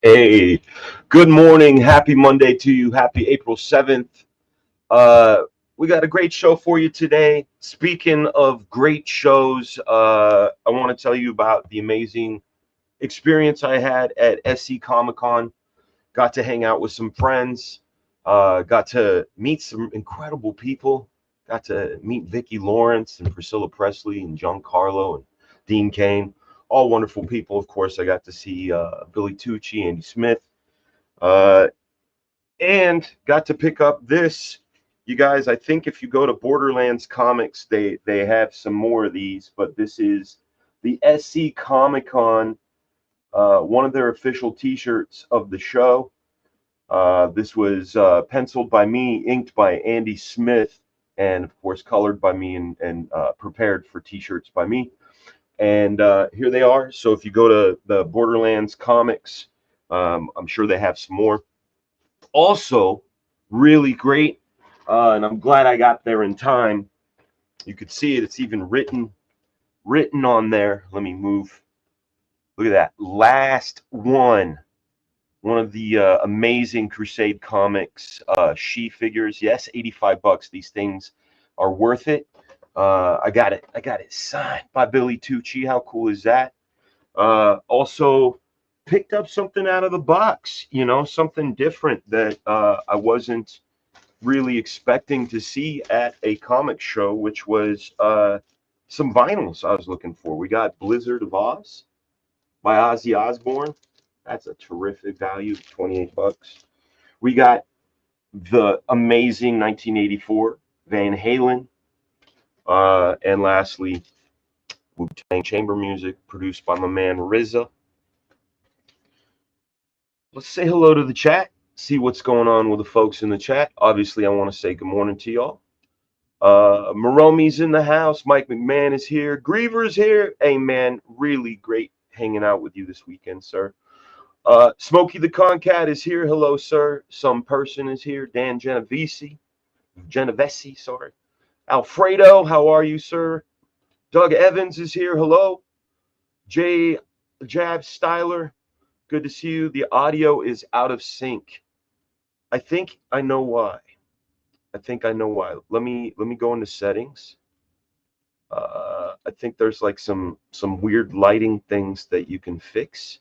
Hey, good morning. Happy Monday to you. Happy April 7th. Uh, we got a great show for you today. Speaking of great shows, I want to tell you about the amazing experience I had at SC Comic Con. Got to hang out with some friends, got to meet some incredible people, got to meet Vicki Lawrence and Priscilla Presley and Giancarlo and Dean Kane. All wonderful people. Of course, I got to see Billy Tucci, Andy Smith, uh, and got to pick up this. You guys, I think if you go to Borderlands Comics, they have some more of these, but this is the SC Comic Con, one of their official T-shirts of the show. This was penciled by me, inked by Andy Smith, and of course colored by me and prepared for T-shirts by me. And here they are. So if you go to the Borderlands Comics, I'm sure they have some more. Also, really great, and I'm glad I got there in time. You could see it. It's even written on there. Let me move. Look at that. Last one of the amazing Crusade Comics she figures. Yes, 85 bucks. These things are worth it. I got it signed by Billy Tucci. How cool is that? Also picked up something out of the box, something different that I wasn't really expecting to see at a comic show, which was some vinyls I was looking for. We got Blizzard of Oz by Ozzy Osbourne. That's a terrific value, 28 bucks. We got the amazing 1984 Van Halen. And lastly, Wu-Tang Chamber Music, produced by my man RZA. Let's say hello to the chat, see what's going on with the folks in the chat. Obviously, I want to say good morning to y'all. Maromi's in the house. Mike McMahon is here. Griever's here. Hey, man, really great hanging out with you this weekend, sir. Smokey the Concat is here. Hello, sir. Some person is here. Dan Genovese, sorry. Alfredo, how are you, sir? Doug Evans is here. Hello. Jay Jab Styler, good to see you. The audio is out of sync. I think I know why. Let me go into settings. I think there's like some weird lighting things that you can fix.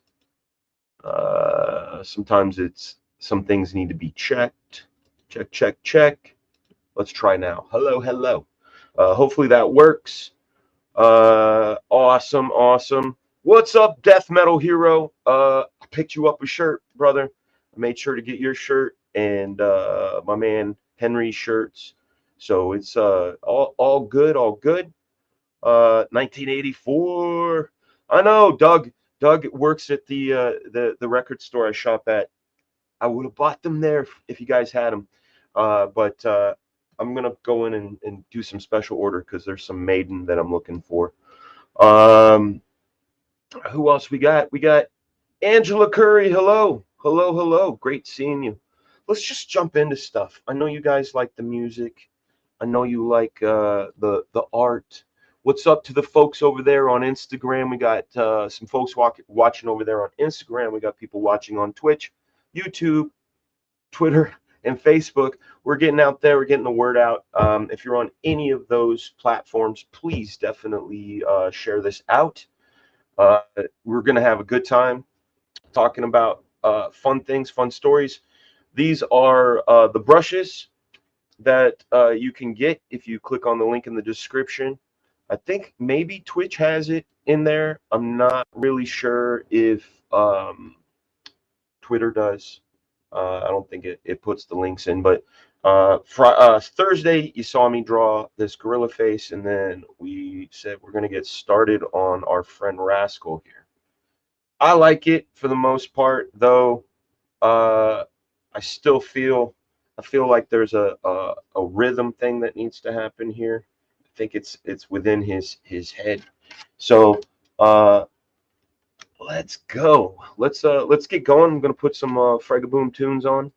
Sometimes some things need to be checked. Check. Let's try now. Hello. Hopefully that works. Awesome. What's up, Death Metal Hero? I picked you up a shirt, brother. I made sure to get your shirt and my man Henry's shirts. So it's all good. 1984. I know Doug works at the record store I shop at. I would have bought them there if you guys had them. But I'm gonna go in and do some special order because there's some Maiden that I'm looking for. Who else we got? We got Angela Curry. Hello. Great seeing you. Let's just jump into stuff. I know you guys like the music. I know you like the art. What's up to the folks over there on Instagram? We got some folks watching over there on Instagram. We got people watching on Twitch, YouTube, Twitter, and Facebook. We're getting out there. We're getting the word out. If you're on any of those platforms, please definitely share this out. We're going to have a good time talking about fun things, fun stories. These are the brushes that you can get if you click on the link in the description. I think maybe Twitch has it in there. I'm not really sure if Twitter does. I don't think it puts the links in, but Thursday you saw me draw this gorilla face, and then we said we're going to get started on our friend Rascal here. I like it for the most part, though. I still feel like there's a rhythm thing that needs to happen here. I think it's within his head. So let's go. Let's get going. I'm gonna put some FragaBoom tunes on.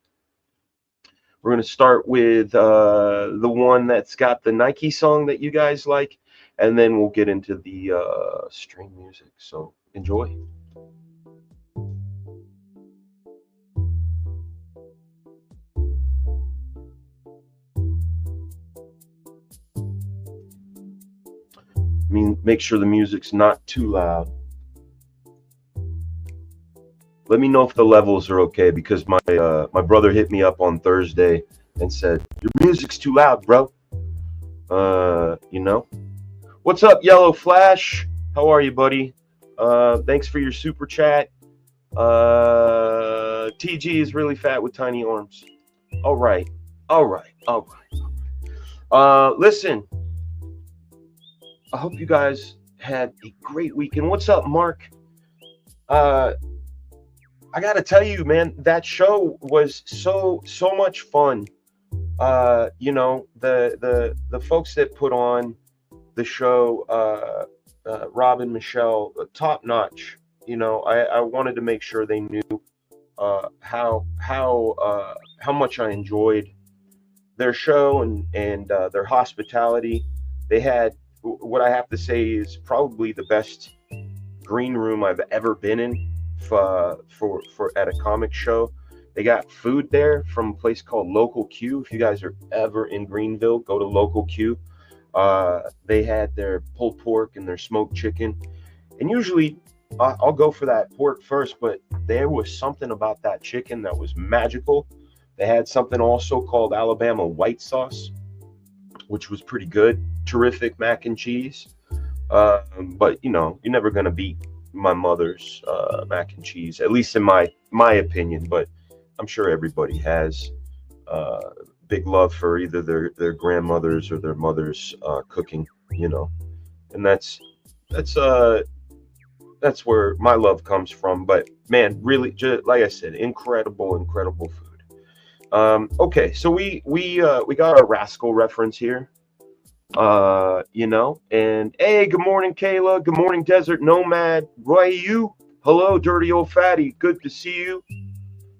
We're gonna start with the one that's got the Nike song that you guys like, and then we'll get into the string music. So enjoy. me make sure the music's not too loud. Let me know if the levels are okay, because my brother hit me up on Thursday and said, your music's too loud, bro. You know. What's up, Yellow Flash? How are you, buddy? Thanks for your super chat. TG is really fat with tiny arms. All right. Listen, I hope you guys had a great weekend. What's up, Mark? I gotta tell you, man, that show was so much fun. You know, the folks that put on the show, Rob and Michelle, top notch. You know, I wanted to make sure they knew how much I enjoyed their show and their hospitality. They had what I have to say is probably the best green room I've ever been in for at a comic show. They got food there from a place called Local Q. If you guys are ever in Greenville, go to Local Q. They had their pulled pork and their smoked chicken, and usually I'll go for that pork first, but there was something about that chicken that was magical. They had something also called Alabama white sauce, which was pretty good. Terrific mac and cheese. But you know, you're never gonna beat my mother's mac and cheese, at least in my opinion. But I'm sure everybody has big love for either their grandmother's or their mother's cooking, you know, and that's where my love comes from. But man, really, just like I said, incredible food. Okay, so we got our Rascal reference here, you know, and hey, good morning, Kayla. Good morning, Desert Nomad. Ryu, hello, dirty old fatty. Good to see you.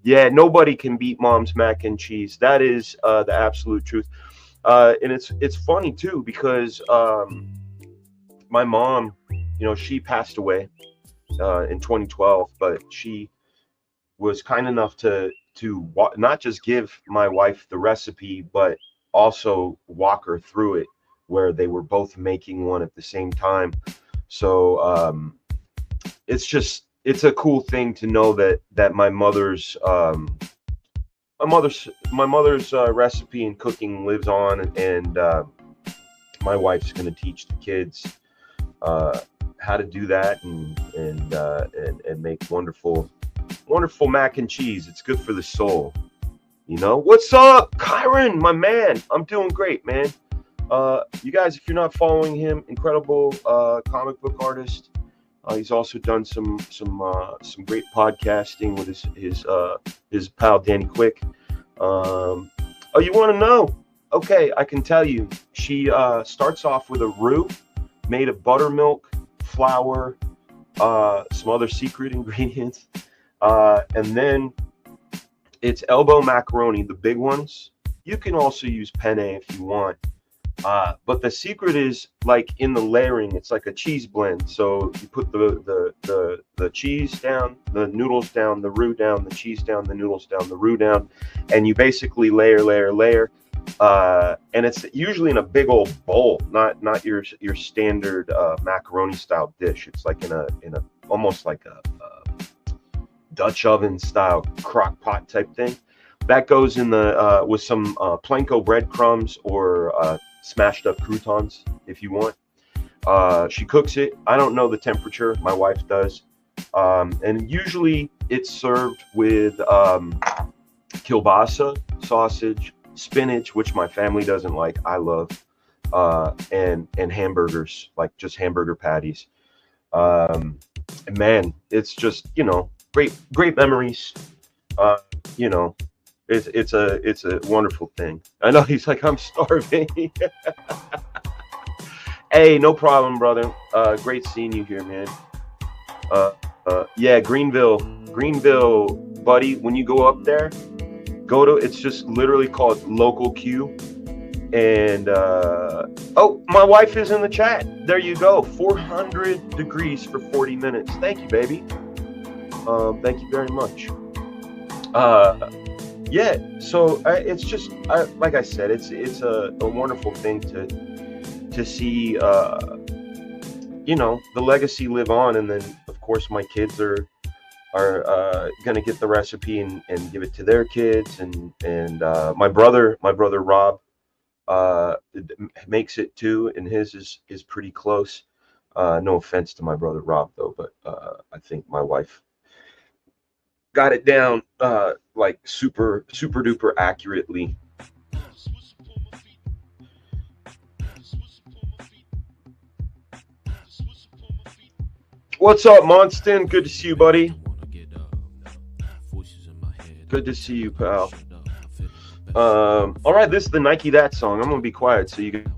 Yeah, nobody can beat Mom's mac and cheese. That is the absolute truth. And it's funny too, because my mom, you know, she passed away in 2012, but she was kind enough to not just give my wife the recipe, but also walk her through it, where they were both making one at the same time. So it's a cool thing to know that my mother's recipe and cooking lives on, and my wife's going to teach the kids how to do that and make wonderful mac and cheese. It's good for the soul. You know, what's up, Kyron, my man? I'm doing great, man. You guys, if you're not following him, incredible comic book artist. He's also done some great podcasting with his pal Danny Quick. Oh, you want to know? Okay, I can tell you. She starts off with a roux made of buttermilk, flour, some other secret ingredients, and then it's elbow macaroni, the big ones. You can also use penne if you want. But the secret is like in the layering. It's like a cheese blend. So you put the cheese down, the noodles down, the roux down, the cheese down, the noodles down, the roux down, and you basically layer. And it's usually in a big old bowl, not your standard macaroni style dish. It's like in a almost like a Dutch oven style crock pot type thing. That goes in the with some panko breadcrumbs or smashed up croutons if you want. She cooks it. I don't know the temperature. My wife does. And usually it's served with kielbasa, sausage, spinach, which my family doesn't like. I love. And hamburgers, like just hamburger patties. And man, it's just, you know, great memories. You know, it's a wonderful thing. I know he's like, I'm starving. Hey, no problem, brother. Great seeing you here, man. Yeah, Greenville, buddy. When you go up there, it's just literally called Local Q. And oh, my wife is in the chat. There you go. 400 degrees for 40 minutes. Thank you, baby. Thank you very much. Yeah, so it's just like I said, it's a wonderful thing to see you know, the legacy live on, and then of course my kids are gonna get the recipe and give it to their kids, and my brother Rob makes it too, and his is pretty close. No offense to my brother Rob though, but I think my wife got it down like super duper accurately. What's up, Monston? Good to see you, buddy. Good to see you, pal. All right, this is the Nike That song. I'm gonna be quiet so you can.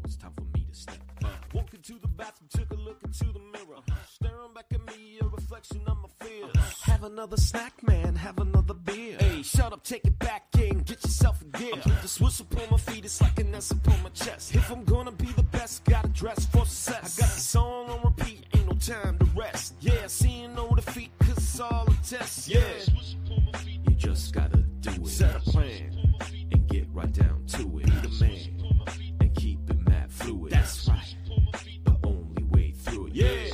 Walk into the bathroom, took a look into the mirror, staring back at me, a reflection of my fear. Have another snack, man, have another beer. Hey, shut up, take it back in, get yourself a gear. I put the Swiss upon my feet, it's like an S upon my chest. If I'm gonna be the best, gotta dress for success. I got the song on repeat, ain't no time to rest. Yeah, seeing no defeat, cause it's all a test. Yeah, you just gotta do it. Set a plan and get right down to it. Be the man and keep it mad fluid. That's right, the only way through it. Yeah,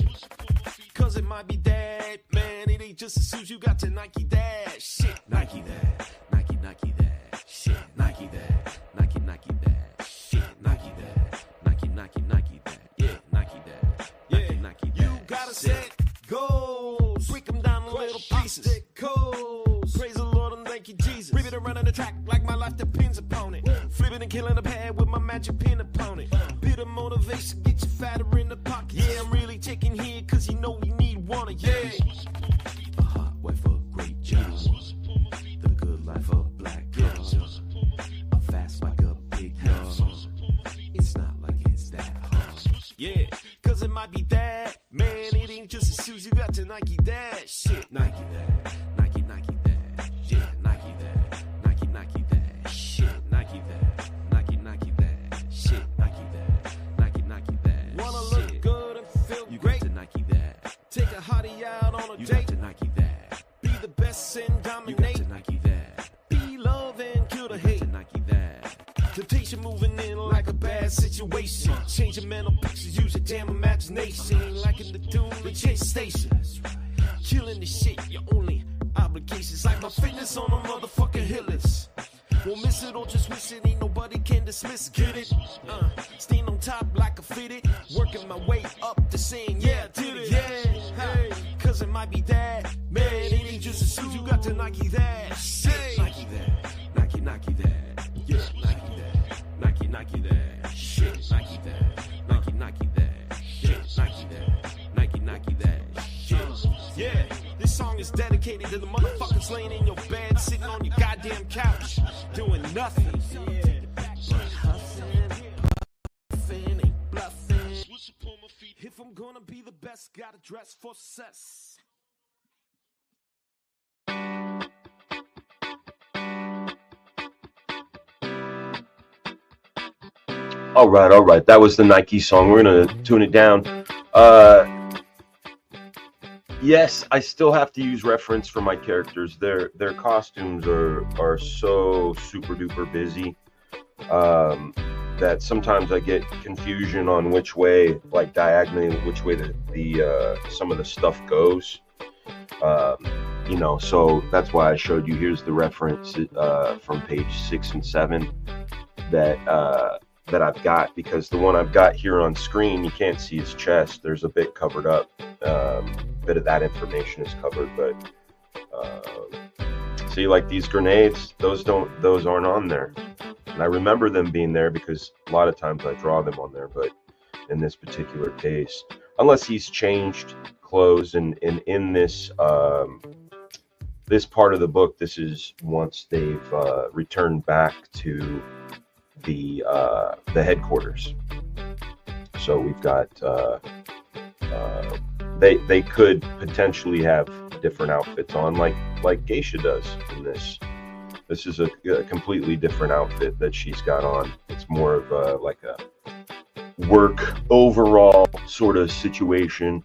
cause it might be that, man. It ain't just as soon as you got to Nike that shit. Nike that, Nike that shit. Nike that, Nike that shit. Nike that, Nike that. Yeah, Nike that, yeah, Nike that. You gotta set goals, break them down in little pieces. Codes. Praise the Lord and thank you, Jesus. Rip it around on the track like my life depends upon it. Flipping and killing the pad with my magic pin upon it. Bit of motivation, get you fatter in the pocket. Yeah, I'm really taking here, cause you know we need one of yeah. A hot wife, a great job. The good life of black girls. A fast like a big yard. It's not like it's that hard. Yeah, cause it might be that, man. It ain't just as soon as you got to Nike that shit. Nike that, Nike that, yeah, Nike that, Nike that shit, Nike that, Nike that shit, Nike that, Nike that. Wanna look good and feel you great? Got to Nike that. Take a hottie out on a you date. Got to Nike that. Be the best and dominate. You got to Nike that. Be love and kill the hate. To Nike that. Temptation moving in like a bad situation. Change your mental pictures, use your damn imagination. Ain't liking the tune, they change the station. Killing the shit, your only obligations. Like my fitness on a motherfucking hill list. Won't miss it or just miss it, ain't nobody can dismiss. Get it? Staying on top like a fitted. Working my way up to saying, yeah, I did it. Yeah, cause it might be that, man. It ain't just as soon as you got to Nike that. Shit. Nike that, Nike that. Yeah, Nike that, Nike that. Shit, Nike that, Nike that. Shit, Nike that, Nike that. Shit. Yeah, this song is dedicated to the motherfuckers laying in your bed, sitting on your goddamn couch, doing nothing. But huffing, puffing, ain't bluffing. If I'm gonna be the best, gotta dress for success. All right. That was the Nike song. We're gonna tune it down. Yes, I still have to use reference for my characters. Their costumes are so super duper busy that sometimes I get confusion on which way, like diagonally, which way the some of the stuff goes. You know, so that's why I showed you. Here's the reference from page 6 and 7 that I've got, because the one I've got here on screen, you can't see his chest. There's a bit covered up. Bit of that information is covered, but see, like these grenades, those aren't on there, and I remember them being there because a lot of times I draw them on there. But in this particular case, unless he's changed clothes, and in this this part of the book, this is once they've returned back to the headquarters. So we've got they could potentially have different outfits on, like Geisha does in this. This is a completely different outfit that she's got on. It's more of like a work overall sort of situation.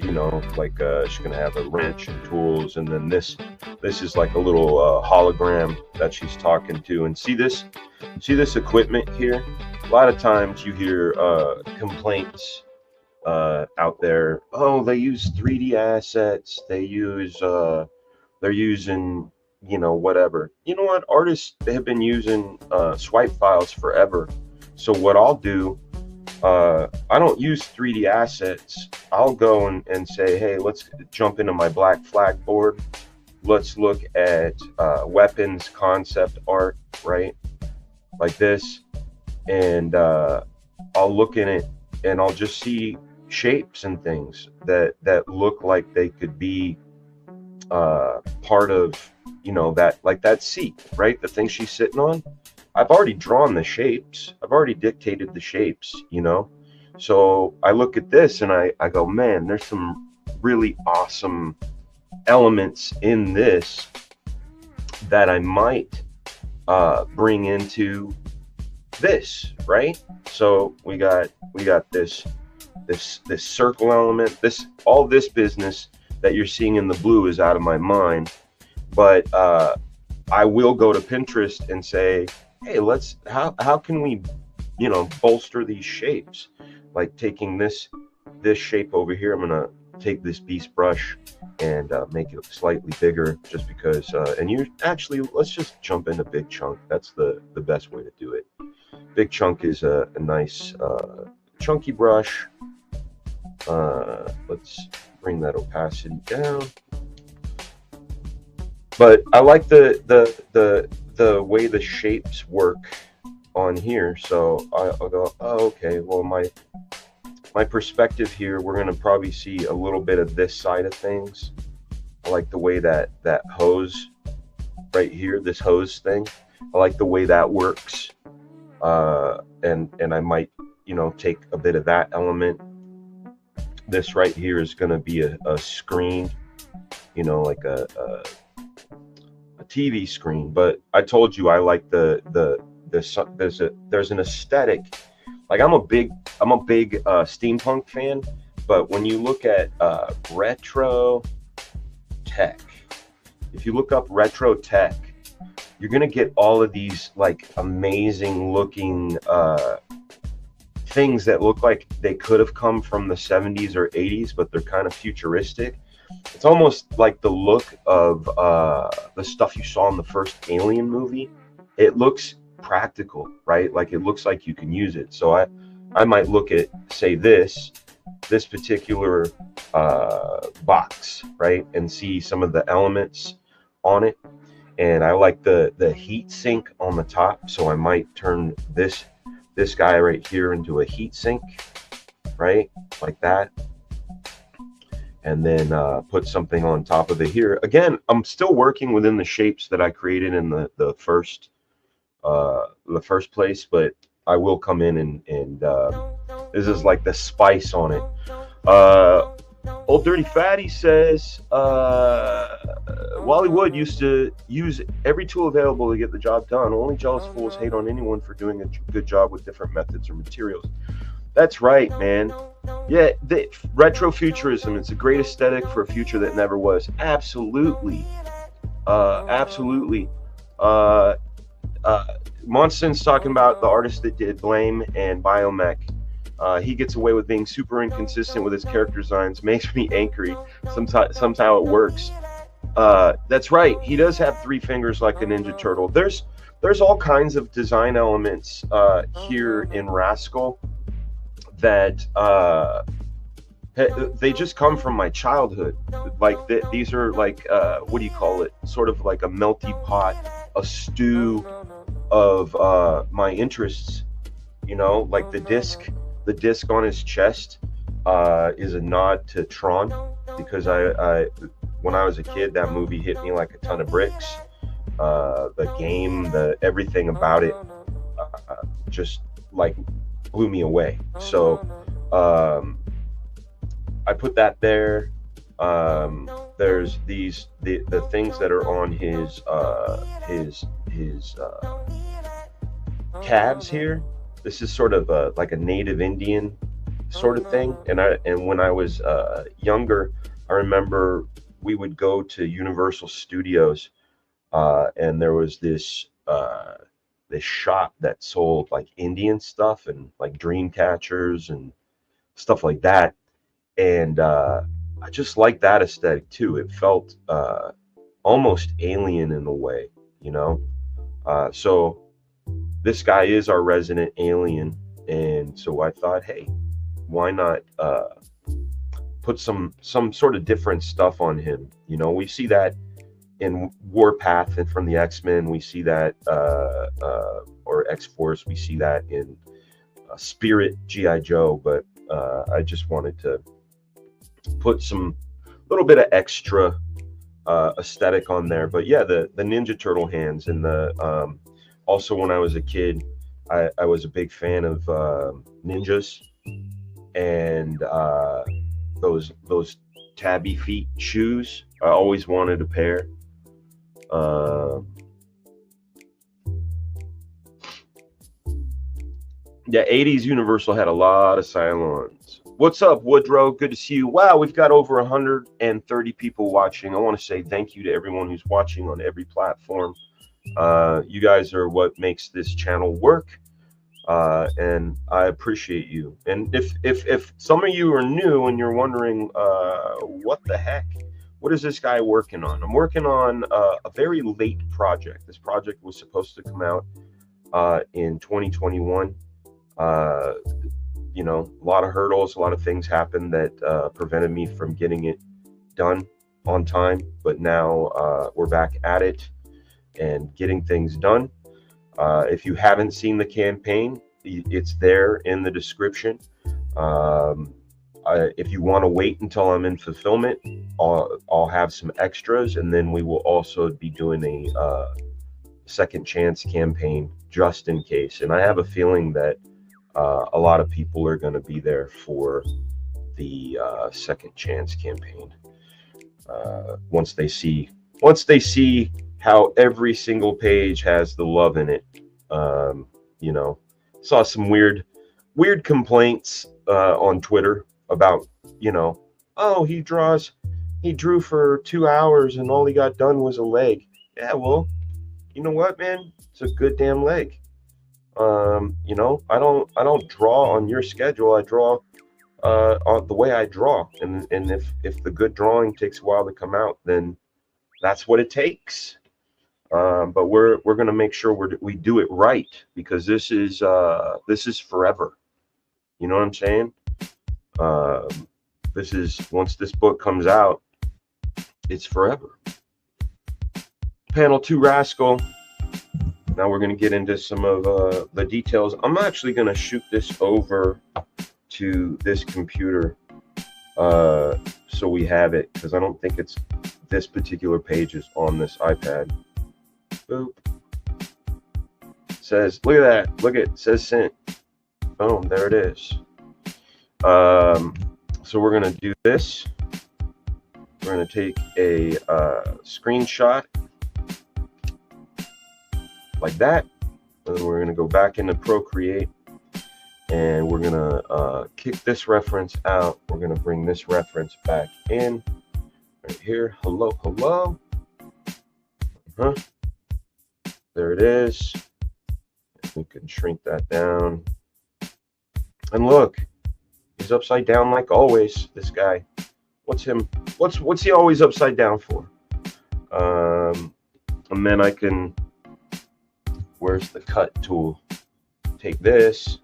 You know, like she's gonna have a wrench and tools, and then this is like a little hologram that she's talking to. And see this equipment here? A lot of times you hear complaints out there. Oh, they use 3D assets. They're using, whatever. You know what? Artists have been using swipe files forever. So what I'll do, I don't use 3D assets. I'll go and say, hey, let's jump into my Black Flag board. Let's look at weapons concept art, right? Like this. And I'll look in it and I'll just see shapes and things that look like they could be part of, that, like that seat, right? The thing she's sitting on. I've already drawn the shapes. I've already dictated the shapes. So I look at this and I go, man, there's some really awesome elements in this that I might bring into this, right? So we got this circle element. All this business that you're seeing in the blue is out of my mind, but I will go to Pinterest and say, hey, how can we bolster these shapes, like taking this shape over here. I'm gonna take this beast brush and make it slightly bigger, just because and you actually, let's just jump into big chunk. That's the best way to do it. Big chunk is a nice chunky brush. Let's bring that opacity down. But I like the way the shapes work on here. So I'll go, oh, okay, well, my perspective here, we're gonna probably see a little bit of this side of things. I like the way that hose right here, this hose thing, I like the way that works. And I might, take a bit of that element. This right here is going to be a screen, like a TV screen. But I told you I like there's an aesthetic. Like I'm a big steampunk fan, but when you look at retro tech, if you look up retro tech, you're gonna get all of these like amazing looking things that look like they could have come from the 70s or 80s, but they're kind of futuristic. It's almost like the look of the stuff you saw in the first Alien movie. It looks practical, right? Like it looks like you can use it. So I might look at, say, this particular box, right, and see some of the elements on it. And I like the heat sink on the top, so I might turn this guy right here into a heat sink, right, like that, and then put something on top of it here. Again, I'm still working within the shapes that I created in the first place, but I will come in and this is like the spice on it. Old Dirty Fatty says, Wally Wood used to use every tool available to get the job done. Only jealous fools hate on anyone for doing a good job with different methods or materials. That's right, man. Yeah, retrofuturism, it's a great aesthetic for a future that never was. Absolutely. Absolutely. Monson's talking about the artist that did Blame and Biomech. He gets away with being super inconsistent with his character designs. Makes me angry. Somehow it works. That's right. He does have 3 fingers like a Ninja Turtle. There's all kinds of design elements here in Rascal that they just come from my childhood. Like these are like what do you call it? Sort of like a melty pot, a stew of my interests. Like the disc on his chest is a nod to Tron, because I when I was a kid, that movie hit me like a ton of bricks. The game, everything about it just like blew me away. So I put that there. There's the things that are on his calves here. This is sort of like a native Indian sort of thing. And when I was younger, I remember we would go to Universal Studios, and there was this shop that sold like Indian stuff and like dream catchers and stuff like that. And I just like that aesthetic too. It felt almost alien in a way, you know. So this guy is our resident alien, and so I thought, hey, why not put some sort of different stuff on him? You know, we see that in Warpath and from the X-Men. We see that, or X-Force. We see that in Spirit G.I. Joe. But I just wanted to put some little bit of extra aesthetic on there. But yeah, the Ninja Turtle hands, and the also when I was a kid, I was a big fan of ninjas, and those tabby feet shoes. I always wanted a pair. Yeah, 80s Universal had a lot of Cylons. What's up, Woodrow? Good to see you. Wow, we've got over 130 people watching. I want to say thank you to everyone who's watching on every platform. You guys are what makes this channel work, and I appreciate you. And if some of you are new and you're wondering, what the heck, what is this guy working on? I'm working on a very late project. This project was supposed to come out in 2021. You know, a lot of hurdles, a lot of things happened that prevented me from getting it done on time. But now we're back at it and getting things done. If you haven't seen the campaign, it's there in the description. If you want to wait until I'm in fulfillment, I'll have some extras, and then we will also be doing a second chance campaign just in case. And I have a feeling that a lot of people are going to be there for the second chance campaign. Once they see how every single page has the love in it. You know, saw some weird complaints on Twitter about, you know, oh, he drew for 2 hours and all he got done was a leg. Yeah, well, you know what, man? It's a good damn leg. You know, I don't draw on your schedule. I draw on the way I draw, and if the good drawing takes a while to come out, then that's what it takes. But we're gonna make sure we do it right, because this is forever. You know what I'm saying? This is, once this book comes out, it's forever. Panel 2 Rascal. Now we're going to get into some of the details. I'm actually going to shoot this over to this computer so we have it, because I don't think it's this particular page is on this iPad. Boop. It says, look at that. Look, it says sent. Boom, there it is. So we're going to do this. We're going to take a screenshot like that, and then we're going to go back into Procreate, and we're going to kick this reference out. We're going to bring this reference back in right here. Hello. There it is. We can shrink that down, and look, he's upside down like always. This guy, what's he always upside down for? And then I can, where's the cut tool? Take this,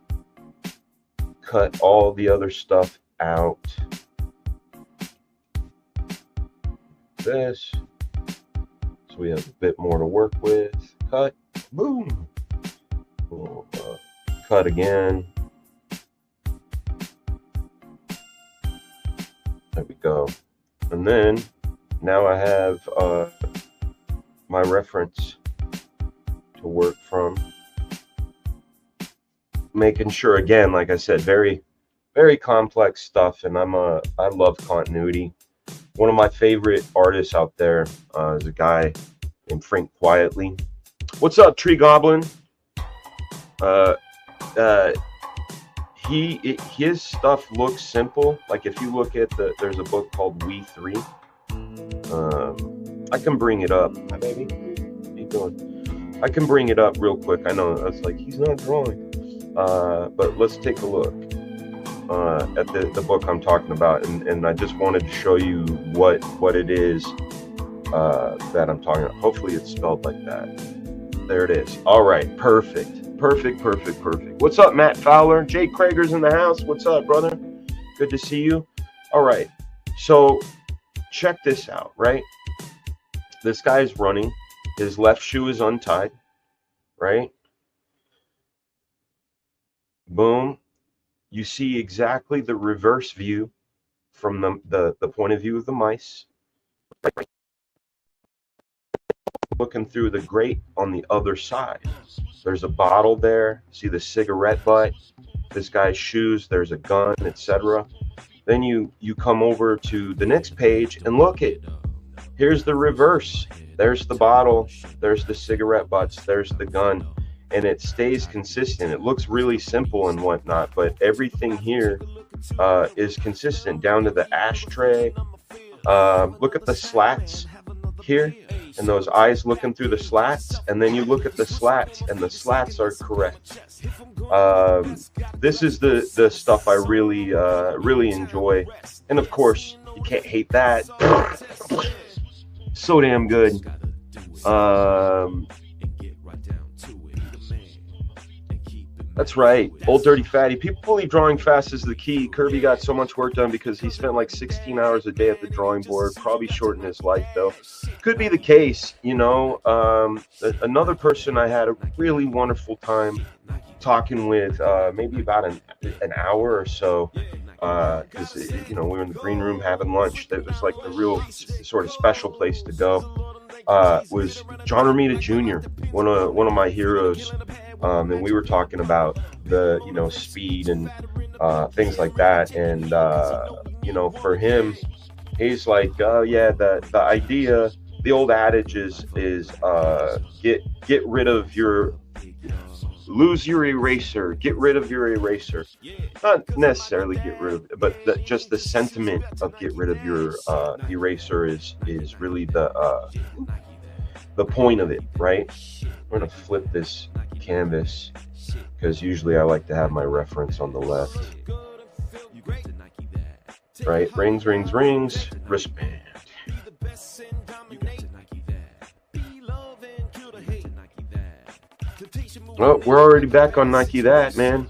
cut all the other stuff out. This, so we have a bit more to work with. Cut, boom. We'll, cut again. There we go. And then now I have my reference to work from. Making sure, again, like I said, very, very complex stuff, and I love continuity. One of my favorite artists out there is a guy named Frank Quietly. What's up, Tree Goblin? His stuff looks simple. Like if you look at there's a book called We 3. I can bring it up. Hi, baby. How you doing? I can bring it up real quick. I know it's like he's not drawing. But let's take a look. at the book I'm talking about, and I just wanted to show you what it is that I'm talking about. Hopefully it's spelled like that. There it is. All right, perfect. What's up, Matt Fowler? Jake Krager's in the house. What's up, brother? Good to see you. All right, so check this out, right? This guy's running. His left shoe is untied, right? Boom. You see exactly the reverse view from the point of view of the mice. Looking through the grate on the other side. There's a bottle there. See the cigarette butt? This guy's shoes. There's a gun, etc. Then you come over to the next page and look at. Here's the reverse. There's the bottle. There's the cigarette butts. There's the gun. And it stays consistent. It looks really simple and whatnot, but everything here is consistent down to the ashtray. Look at the slats here, and those eyes looking through the slats, and then you look at the slats, and the slats are correct. This is the stuff I really enjoy, and of course you can't hate that. So damn good. That's right. Old Dirty Fatty. People believe drawing fast is the key. Kirby got so much work done because he spent like 16 hours a day at the drawing board. Probably shortened his life, though. Could be the case, you know. Another person I had a really wonderful time talking with, maybe about an hour or so, because, you know, we were in the green room having lunch. That was like the real sort of special place to go. Was John Romita Jr., one of my heroes. And we were talking about the, you know, speed and things like that. And, you know, for him, he's like, yeah, the idea, the old adage is get rid of your, lose your eraser, get rid of your eraser. Not necessarily get rid of it, but just the sentiment of get rid of your eraser is really the point of it, right? I'm going to flip this canvas because usually I like to have my reference on the left. Right? Rings, wristband. Oh, we're already back on Nike That, man.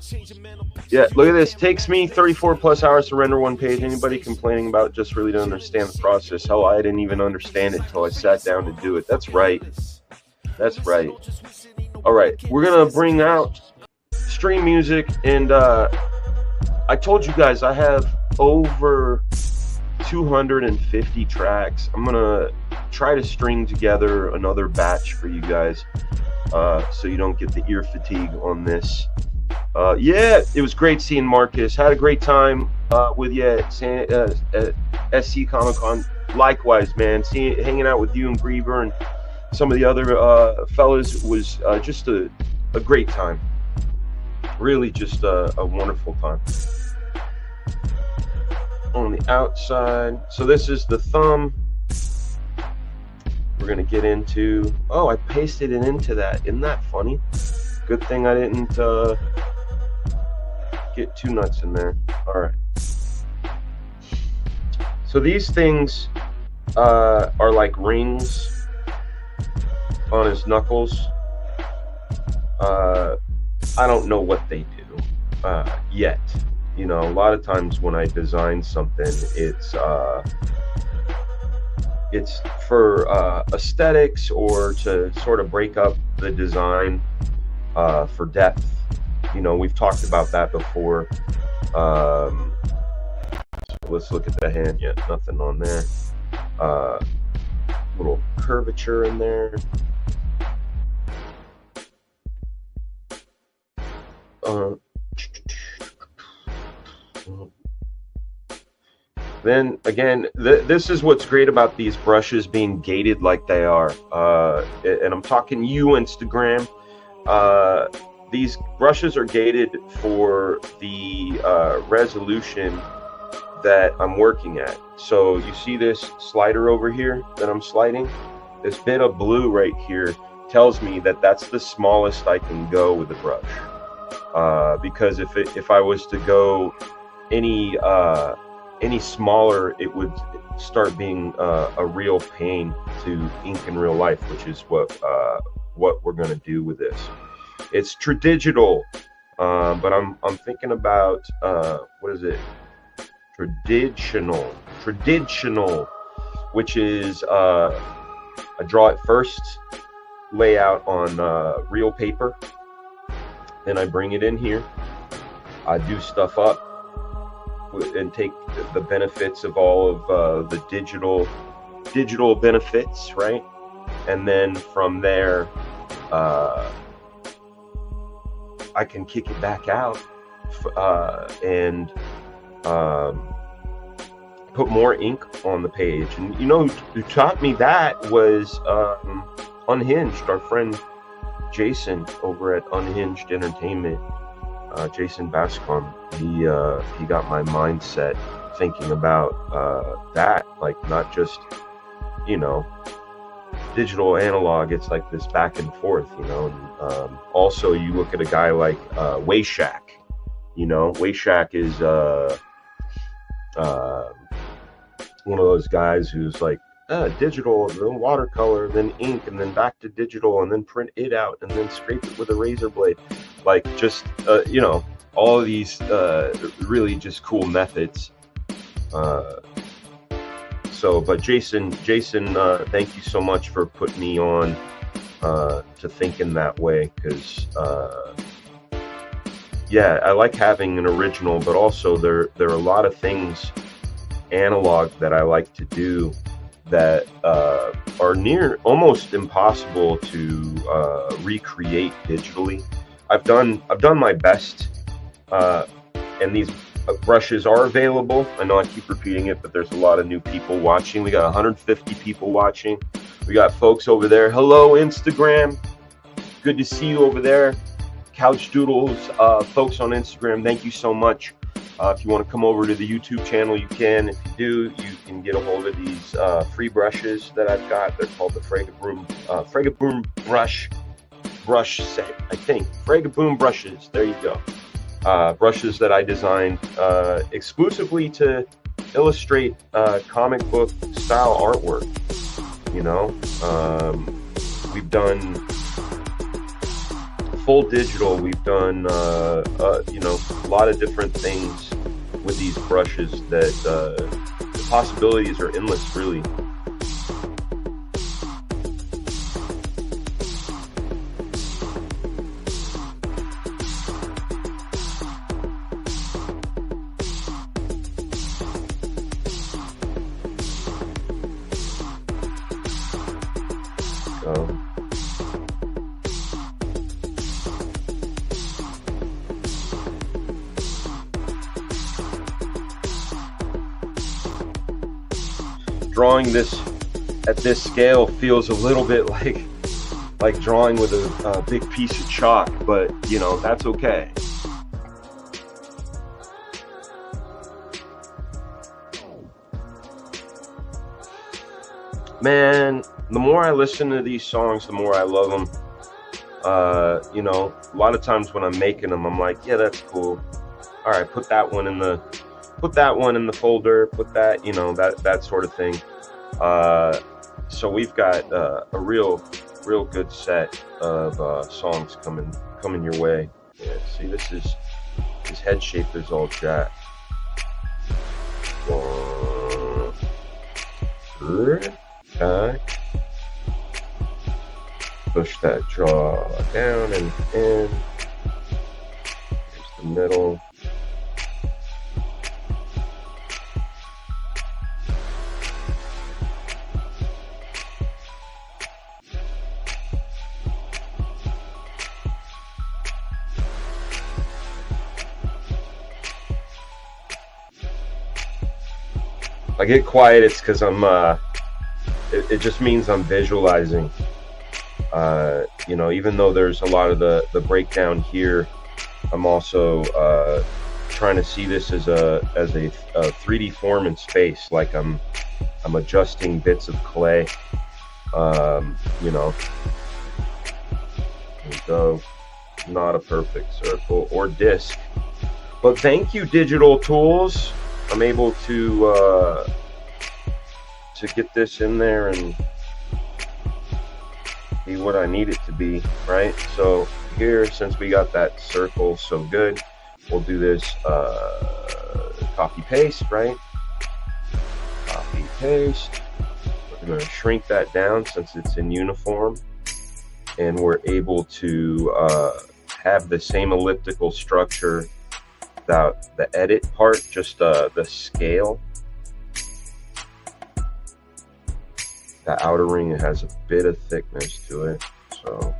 Yeah, look at this. Takes me 34 plus hours to render one page. Anybody complaining about it just really don't understand the process. Hell, I didn't even understand it until I sat down to do it. That's right. That's right. All right, we're going to bring out stream music. And I told you guys I have over 250 tracks. I'm going to try to string together another batch for you guys so you don't get the ear fatigue on this. Yeah, it was great seeing Marcus. Had a great time with you at SC Comic Con. Likewise, man. Hanging out with you and Griever and some of the other fellas was just a great time. Really just a wonderful time. On the outside. So this is the thumb. We're going to get into... Oh, I pasted it into that. Isn't that funny? Good thing I didn't get too nuts in there. All right. So these things are like rings on his knuckles. I don't know what they do yet. You know, a lot of times when I design something, it's for aesthetics or to sort of break up the design for depth. You know, we've talked about that before. So let's look at the hand. Yeah, nothing on there. Little curvature in there. Then again, this is what's great about these brushes being gated like they are. And I'm talking you, Instagram. These brushes are gated for the resolution that I'm working at. So you see this slider over here that I'm sliding? This bit of blue right here tells me that that's the smallest I can go with the brush. Because if I was to go any smaller, it would start being a real pain to ink in real life, which is what we're going to do with this. It's tradigital, but I'm thinking about what is it? Traditional, which is I draw it first, lay out on real paper, then I bring it in here. I do stuff up and take the benefits of all of the digital benefits, right? And then from there, I can kick it back out and put more ink on the page. And you know who taught me that was Unhinged, our friend Jason over at Unhinged Entertainment. Jason Bascom, he got my mindset thinking about that, like not just, you know, digital analog, it's like this back and forth, you know. And also you look at a guy like Wayshack, you know. Wayshack is one of those guys who's like digital, then watercolor, then ink, and then back to digital, and then print it out, and then scrape it with a razor blade. Like just you know, all of these really just cool methods. But Jason, thank you so much for putting me on to thinking that way, because yeah, I like having an original, but also there are a lot of things analog that I like to do that are near almost impossible to recreate digitally. I've done my best, and these brushes are available. I know I keep repeating it, but there's a lot of new people watching. We got 150 people watching. We got folks over there. Hello, Instagram. Good to see you over there. Couch Doodles, folks on Instagram, thank you so much. If you want to come over to the YouTube channel, you can. If you do, you can get a hold of these free brushes that I've got. They're called the FragaBoom brush set, I think. FragaBoom Brushes, there you go. Brushes that I designed exclusively to illustrate comic book style artwork. You know, we've done full digital. We've done you know, a lot of different things with these brushes that the possibilities are endless, really. Drawing this at this scale feels a little bit like drawing with a big piece of chalk, but you know, that's okay. Man, the more I listen to these songs, the more I love them. You know, a lot of times when I'm making them, I'm like, yeah, that's cool. All right, put that one in the folder, put that, you know, that sort of thing. So we've got a real good set of songs coming your way. Yeah, see, this head shape is all jacked. Okay. Push that jaw down and in. Here's the middle. I get quiet, it's because I'm it just means I'm visualizing. You know, even though there's a lot of the breakdown here, I'm also trying to see this as a 3D form in space, like I'm adjusting bits of clay. You know, there we go. Not a perfect circle or disc. But thank you, Digital Tools. I'm able to get this in there and be what I need it to be, right? So here, since we got that circle so good, we'll do this copy paste, right? Copy paste. We're going to shrink that down since it's in uniform, and we're able to have the same elliptical structure without the edit part, just the scale. The outer ring has a bit of thickness to it, so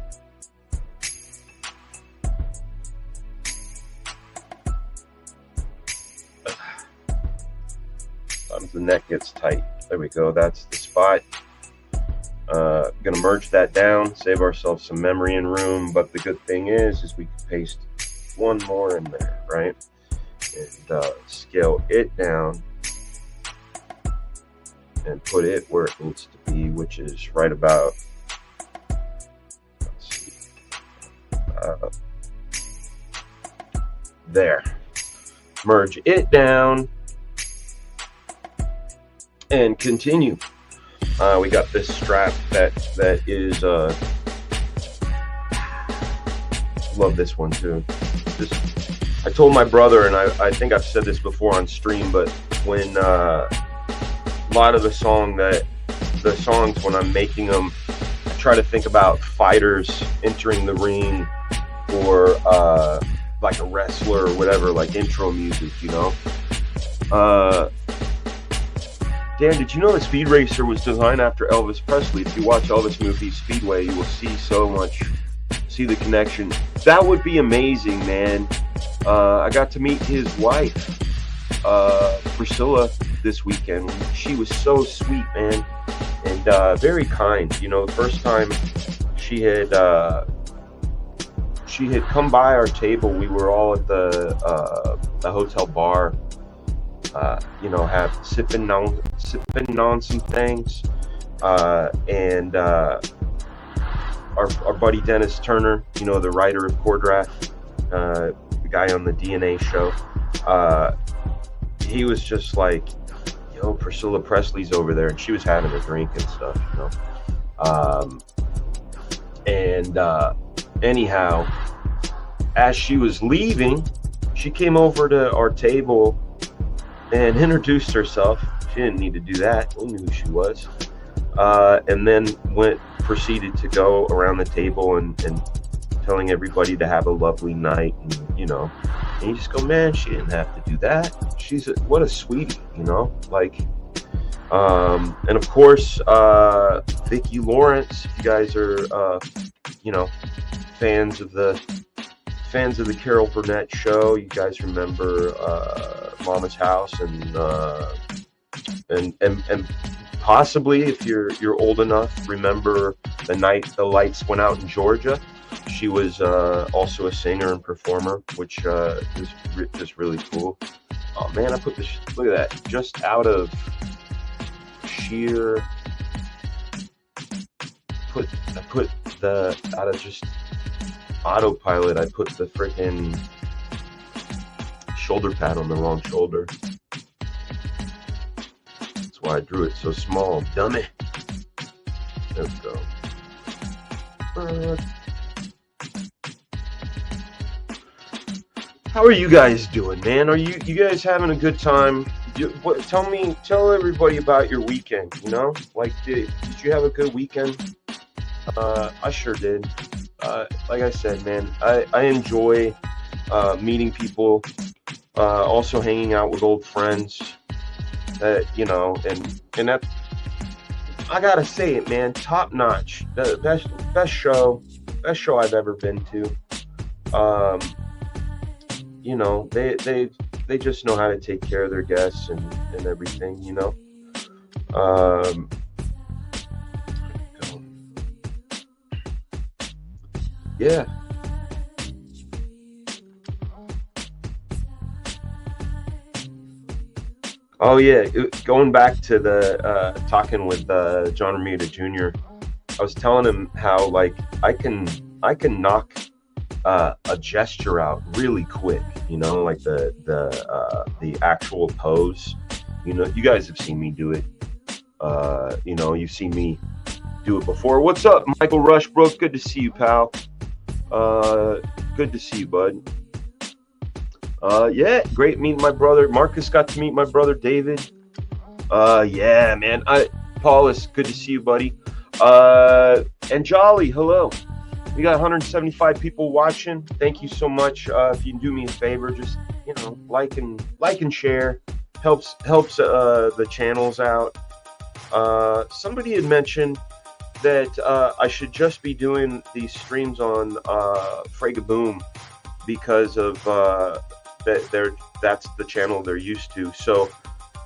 sometimes the neck gets tight. There we go, that's the spot. Gonna merge that down, save ourselves some memory and room, but the good thing is we can paste one more in there, right? And scale it down and put it where it needs to be, which is right about, let's see, there. Merge it down and continue. We got this strap that is love this one too. I told my brother, and I think I've said this before on stream, but when a lot of the songs when I'm making them, I try to think about fighters entering the ring, or like a wrestler or whatever, like intro music, you know. Dan, did you know the Speed Racer was designed after Elvis Presley? If you watch Elvis movies, Speedway, you will see the connection. That would be amazing, man. I got to meet his wife, Priscilla, this weekend. She was so sweet, man, and very kind. You know, the first time she had come by our table, we were all at the hotel bar, you know, sipping on some things, and our buddy Dennis Turner, you know, the writer of Core Draft, the guy on the DNA show, he was just like, yo, Priscilla Presley's over there, and she was having a drink and stuff, you know. Anyhow, as she was leaving, she came over to our table and introduced herself. She didn't need to do that. We knew who she was. And then proceeded to go around the table and telling everybody to have a lovely night, and you know, and you just go, man, she didn't have to do that. What a sweetie, you know, like. And of course, Vicki Lawrence. If you guys are, you know, fans of the Carol Burnett show, you guys remember Mama's House, and possibly, if you're old enough, remember the night the lights went out in Georgia. She was also a singer and performer, which is just really cool. Oh man, I put this. Look at that, just out of sheer. Out of just autopilot, I put the freaking shoulder pad on the wrong shoulder. That's why I drew it so small, dummy. There we go. How are you guys doing, man? Are you guys having a good time? Tell everybody about your weekend, you know? Like, did you have a good weekend? I sure did. Like I said, man, I enjoy meeting people, also hanging out with old friends, you know, and that, I gotta say it, man, top notch, the best show I've ever been to. You know, they just know how to take care of their guests and everything, you know. Yeah. Oh yeah, going back to the talking with John Romita Jr., I was telling him how, like, I can knock a gesture out really quick, you know, like the actual pose. You know, you guys have seen me do it. You know, you've seen me do it before. What's up, Michael Rushbrook? Good to see you, pal. Good to see you, bud. Yeah, great meeting my brother. Marcus got to meet my brother David. Yeah, man. Paulus, good to see you, buddy. And Jolly, hello. We got 175 people watching. Thank you so much. If you can do me a favor, just, you know, like and share. Helps the channels out. Somebody had mentioned that I should just be doing these streams on FragaBoom because of that's the channel they're used to. So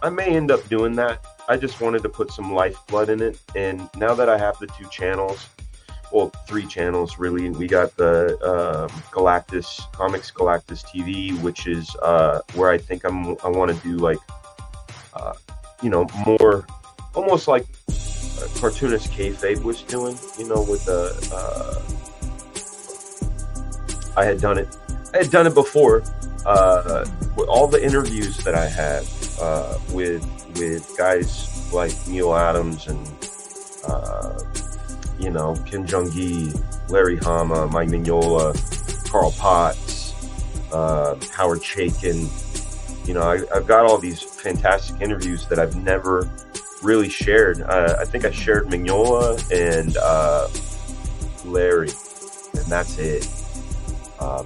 I may end up doing that. I just wanted to put some lifeblood in it, and now that I have the 2 channels, well, 3 channels really. We got the Galactus Comics Galactus TV, which is where I think I want to do like you know, more almost like cartoonist kayfabe was doing, you know, with the I had done it before with all the interviews that I had with guys like Neil Adams and you know, Kim Jong-gi, Larry Hama, Mike Mignola, Carl Potts, Howard Chaykin. You know, I've got all these fantastic interviews that I've never really shared. I think I shared Mignola and Larry, and that's it.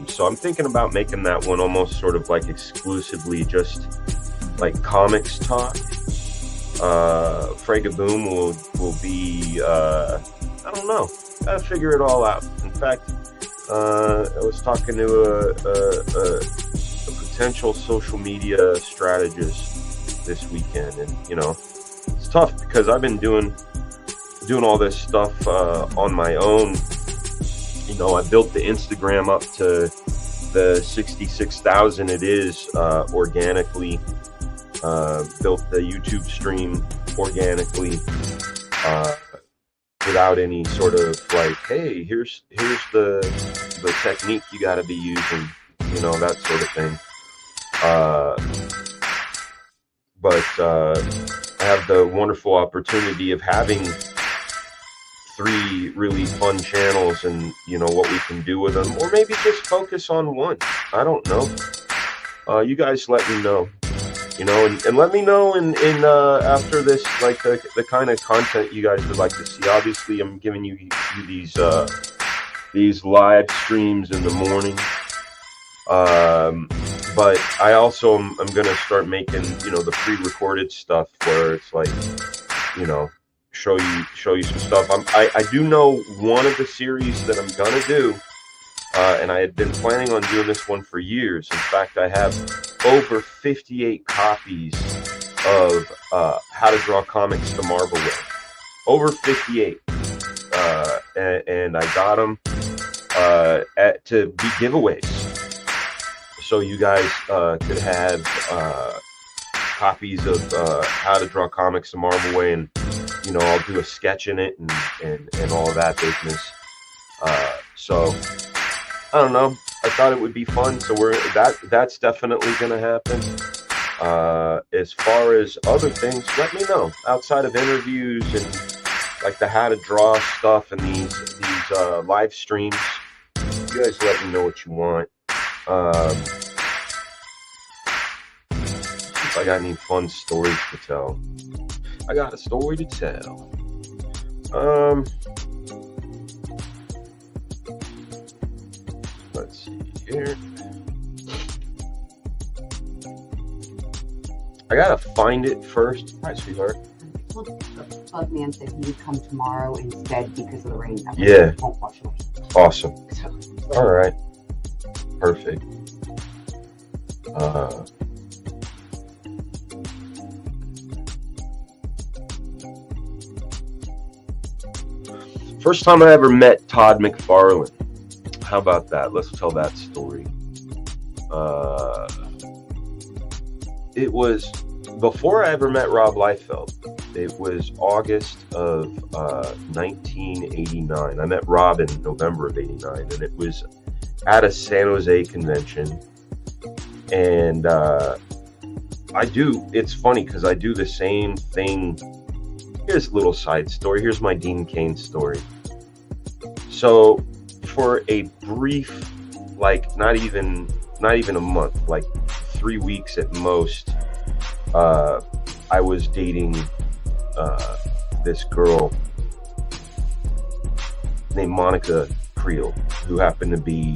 So I'm thinking about making that one almost sort of like exclusively just like comics talk. FragaBoom will be I don't know. Gotta figure it all out. In fact, I was talking to a potential social media strategist this weekend, and you know, it's tough because I've been doing all this stuff on my own. You know, I built the Instagram up to the 66,000 it is organically. Built the YouTube stream organically. Without any sort of like, hey, here's the technique you got to be using, you know, that sort of thing. But I have the wonderful opportunity of having 3 really fun channels, and you know what we can do with them, or maybe just focus on one. I don't know. You guys let me know. You know, and let me know in after this, like the kind of content you guys would like to see. Obviously, I'm giving you these live streams in the morning, but I also am going to start making, you know, the pre-recorded stuff where it's like, you know, show you some stuff. I do know one of the series that I'm gonna do. And I had been planning on doing this one for years. In fact, I have over 58 copies of How to Draw Comics the Marvel Way. Over 58. And I got them to be giveaways. So you guys could have copies of How to Draw Comics the Marvel Way. And, you know, I'll do a sketch in it and all of that business. So I don't know. I thought it would be fun, so that's definitely going to happen. As far as other things, let me know. Outside of interviews and like the how to draw stuff and these live streams, you guys let me know what you want. If I got any fun stories to tell, I got a story to tell. Let's see here. I gotta find it first. Hi, sweetheart. Bug man said he would come tomorrow instead because of the rain. Yeah. Awesome. All right. Perfect. First time I ever met Todd McFarlane. How about that? Let's tell that story. It was before I ever met Rob Liefeld. It was August of 1989. I met Rob in November of '89, and it was at a San Jose convention, and it's funny because I do the same thing. Here's a little side story. Here's my Dean Cain story. So for a brief, like not even a month, like 3 weeks at most, I was dating this girl named Monica Creel, who happened to be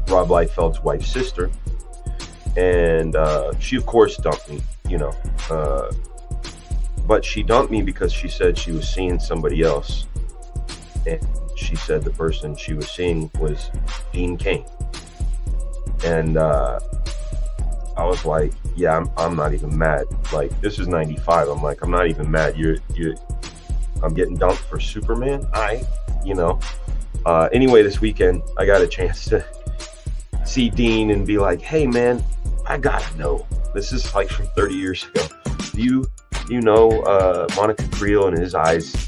Rob Liefeld's wife's sister. And she, of course, dumped me, but she dumped me because she said she was seeing somebody else. And she said the person she was seeing was Dean Cain. And I was like, yeah, I'm not even mad. Like, this is 95. I'm like, I'm not even mad. I'm getting dumped for Superman. Anyway, this weekend, I got a chance to see Dean and be like, hey, man, I gotta know. This is like from 30 years ago. You know Monica Creel, and his eyes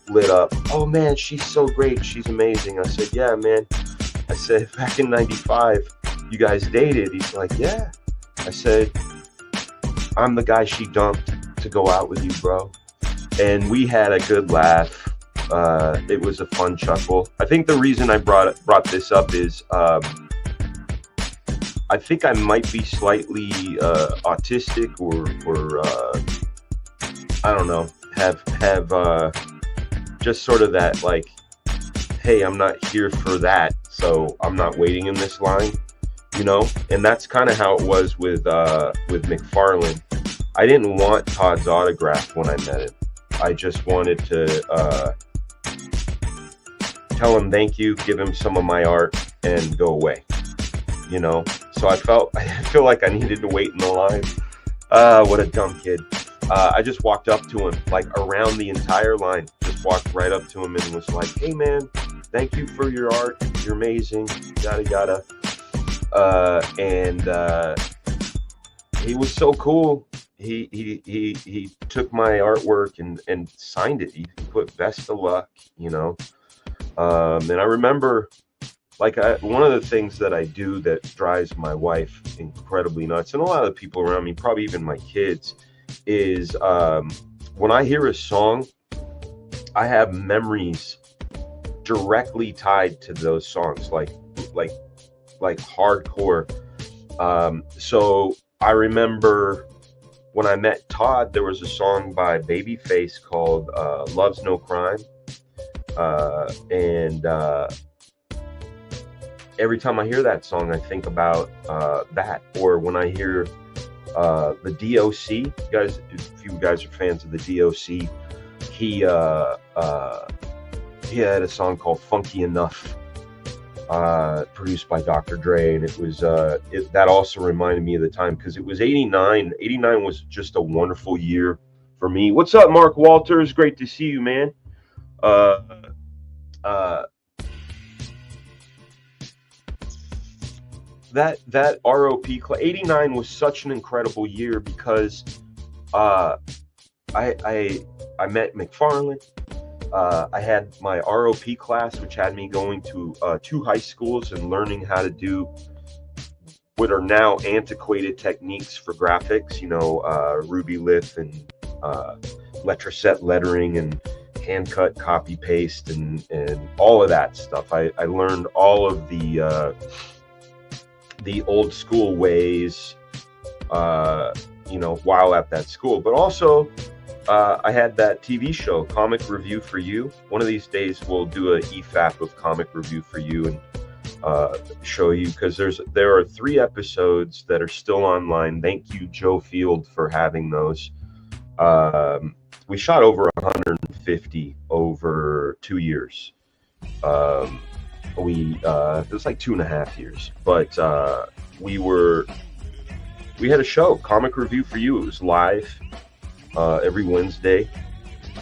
lit up. Oh, man, she's so great. She's amazing. I said, yeah, man. I said, back in 95, you guys dated. He's like, yeah. I said, I'm the guy she dumped to go out with you, bro. And we had a good laugh. It was a fun chuckle. I think the reason I brought this up is I think I might be slightly autistic or I don't know, have just sort of that, like, hey, I'm not here for that, so I'm not waiting in this line, and that's kind of how it was with McFarlane. I didn't want Todd's autograph when I met him. I just wanted to tell him thank you, give him some of my art, and go away. So I feel like I needed to wait in the line. What a dumb kid. I just walked up to him, like around the entire line, just walked right up to him and was like, hey man, thank you for your art. You're amazing. Yada, yada. And he was so cool. He took my artwork and signed it. He put best of luck, and I remember, like, one of the things that I do that drives my wife incredibly nuts, and a lot of the people around me, probably even my kids, is when I hear a song, I have memories directly tied to those songs, like hardcore. So I remember when I met Todd, there was a song by Babyface called Love's No Crime. And every time I hear that song, I think about that. Or when I hear the DOC, guys, if you guys are fans of the DOC, he had a song called Funky Enough, produced by Dr. Dre, and it was that also reminded me of the time, because it was 89 was just a wonderful year for me. What's up, Mark Walters? Great to see you, man. That ROP 89 was such an incredible year because I met McFarlane. I had my ROP class, which had me going to 2 high schools and learning how to do what are now antiquated techniques for graphics, Ruby Lith and Letraset lettering and hand cut, copy paste, and all of that stuff. I learned all of the old school ways, while at that school. But also, I had that TV show, Comic Review for You. One of these days, we'll do an EFAP of Comic Review for You and show you, because there are 3 episodes that are still online. Thank you, Joe Field, for having those. We shot over 150 over 2 years. It was like 2.5 years, but we had a show, Comic Review for You. It was live every Wednesday,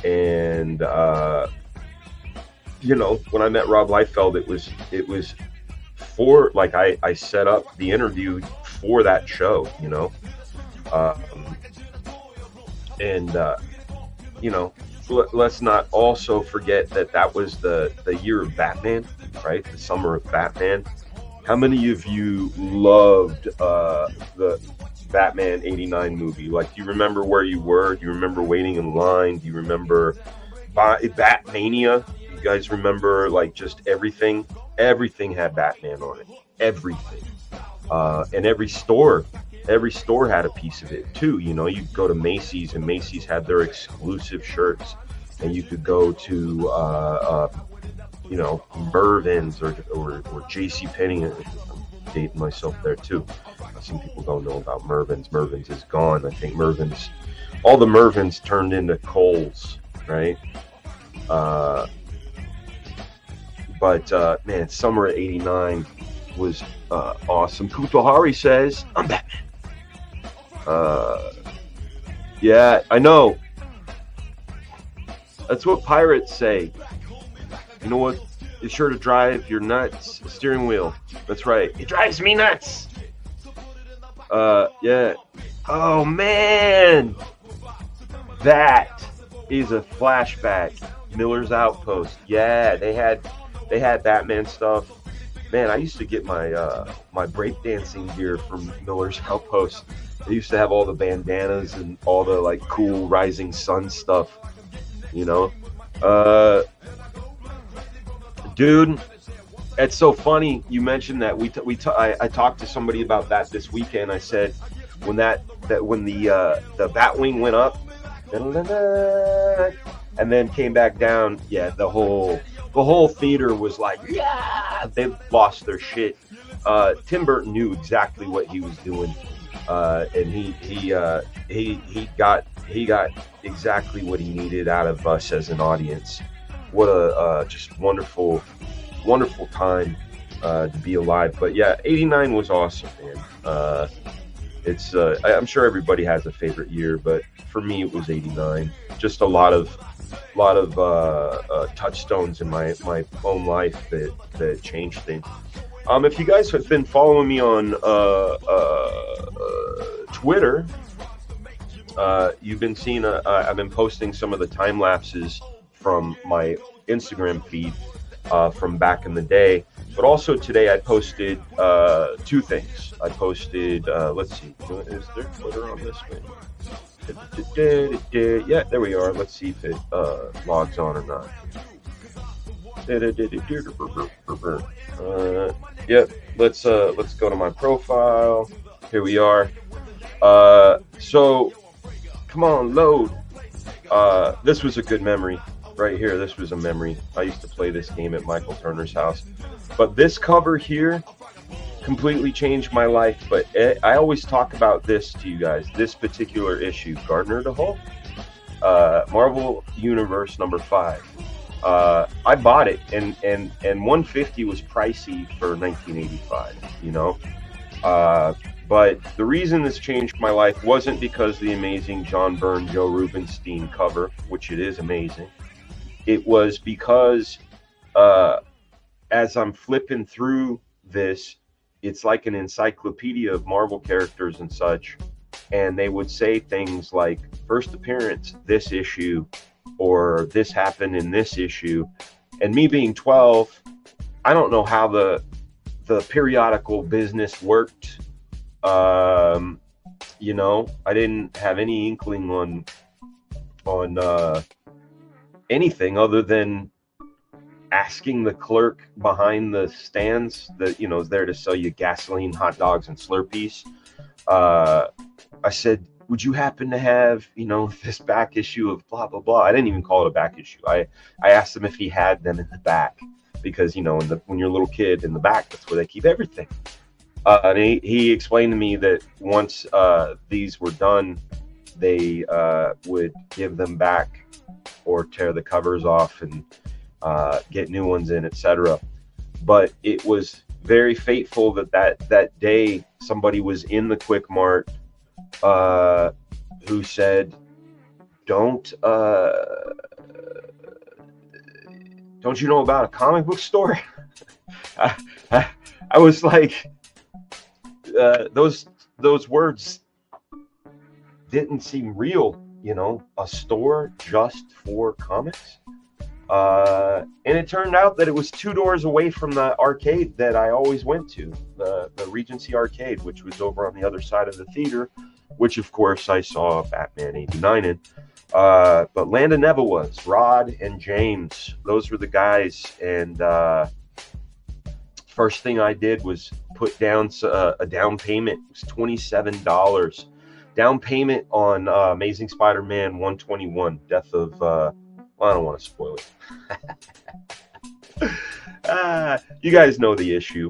and when I met Rob Liefeld, it was for, like, I set up the interview for that show, let's not also forget that was the year of Batman. right? The summer of Batman. How many of you loved the Batman '89 movie? Like, do you remember where you were? Do you remember waiting in line? Do you remember Batmania? You guys remember, like, just everything? Everything had Batman on it. Everything. And every store had a piece of it too. You know, you go to Macy's, and Macy's had their exclusive shirts, and you could go to you know, Mervyn's or J.C. Penney. I'm dating myself there too. Some people don't know about Mervyn's. Mervyn's is gone. I think all the Mervyn's turned into Kohl's, right? But man, summer of '89 was awesome. Kutahari says, I'm Batman. Yeah, I know. That's what pirates say. You know what? It's sure to drive your nuts steering wheel. That's right. It drives me nuts. Yeah. Oh man, that is a flashback. Miller's Outpost. Yeah, they had Batman stuff. Man, I used to get my my breakdancing gear from Miller's Outpost. They used to have all the bandanas and all the like cool Rising Sun stuff. You know, dude, it's so funny you mentioned that. I talked to somebody about that this weekend. I said when the Batwing went up and then came back down, yeah, the whole theater was like, yeah, they lost their shit. Tim Burton knew exactly what he was doing, and he got exactly what he needed out of us as an audience. What a just wonderful time to be alive. But yeah, '89 was awesome, man. I'm sure everybody has a favorite year, but for me it was '89. Just a lot of touchstones in my own life that changed things. If you guys have been following me on Twitter, you've been seeing I've been posting some of the time lapses from my Instagram feed from back in the day. But also today I posted two things. I posted, let's see, is there Twitter on this one? Yeah, there we are. Let's see if it logs on or not. Yeah, let's go to my profile. Here we are. So come on, load. This was a good memory right here. This was a memory. I used to play this game at Michael Turner's house. But this cover here completely changed my life. But I always talk about this to you guys. This particular issue, Gardner the Hulk, Marvel Universe #5. I bought it, and $150 was pricey for 1985. You know. But the reason this changed my life wasn't because the amazing John Byrne, Joe Rubinstein cover, which it is amazing. It was because as I'm flipping through this, it's like an encyclopedia of Marvel characters and such. And they would say things like first appearance, this issue, or this happened in this issue. And me being 12, I don't know how the periodical business worked. You know, I didn't have any inkling on anything other than asking the clerk behind the stands that, you know, is there to sell you gasoline, hot dogs, and Slurpees. I said, would you happen to have, you know, this back issue of blah, blah, blah. I didn't even call it a back issue. I asked him if he had them in the back because, you know, when you're a little kid, in the back, that's where they keep everything. And he explained to me that once these were done, they would give them back or tear the covers off and get new ones in, etc. But it was very fateful that day somebody was in the Quick Mart who said, don't you know about a comic book store? I was like, those words didn't seem real, you know, a store just for comics. And it turned out that it was 2 doors away from the arcade that I always went to, the Regency Arcade, which was over on the other side of the theater, which of course I saw Batman 89 in. But Land of Neva was Rod and James. Those were the guys. And first thing I did was put down a down payment. It was $27 down payment on Amazing Spider-Man 121, Death of well, I don't want to spoil it. You guys know the issue.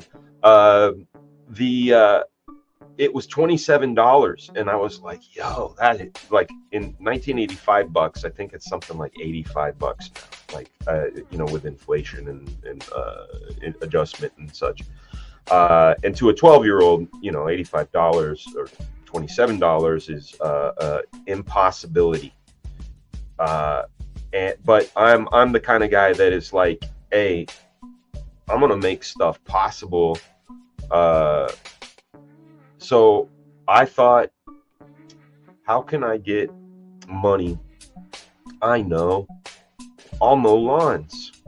It was $27, and I was like, yo, that is, like, in 1985 bucks, I think it's something like 85 bucks now, like, you know, with inflation and adjustment and such. And to a 12-year-old, you know, $85 or $27 is impossibility. But I'm the kind of guy that is like, hey, I'm gonna make stuff possible. So I thought, how can I get money? I know, I'll mow lawns.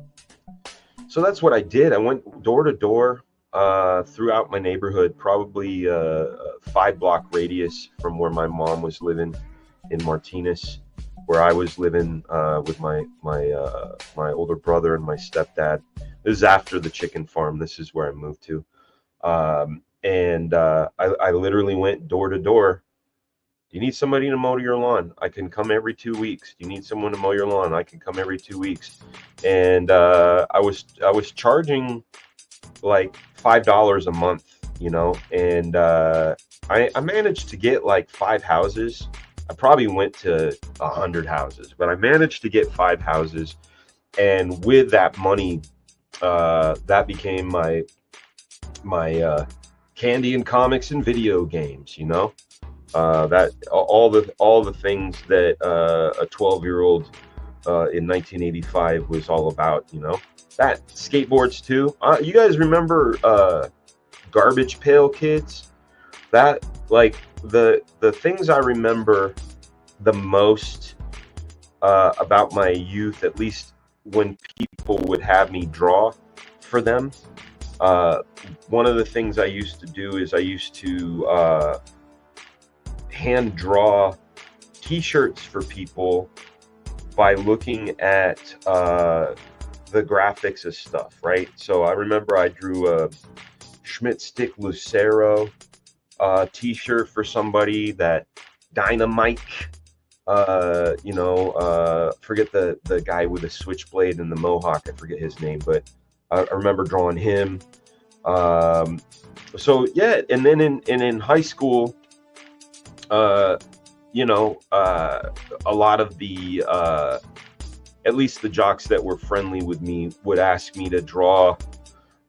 So that's what I did. I went door to door throughout my neighborhood, probably a 5-block radius from where my mom was living in Martinez, where I was living with my older brother and my stepdad. This is after the chicken farm. This is where I moved to. And I literally went door to door. Do you need somebody to mow your lawn? I can come every 2 weeks. Do you need someone to mow your lawn? I can come every 2 weeks. And I was charging like $5 a month, you know. And I managed to get like 5 houses. I probably went to 100 houses, but I managed to get 5 houses. And with that money, that became my candy and comics and video games, you know, that all the things that a 12-year-old in 1985 was all about, you know. That skateboards too. You guys remember Garbage Pail Kids? That, like, the things I remember the most about my youth, at least when people would have me draw for them. One of the things I used to do is I used to hand draw t-shirts for people by looking at the graphics of stuff, right? So I remember I drew a Schmidt Stick Lucero t-shirt for somebody, that Dynamite, you know, forget the guy with the switchblade and the mohawk, I forget his name, but I remember drawing him. So yeah, and then in high school, you know, a lot of the at least the jocks that were friendly with me would ask me to draw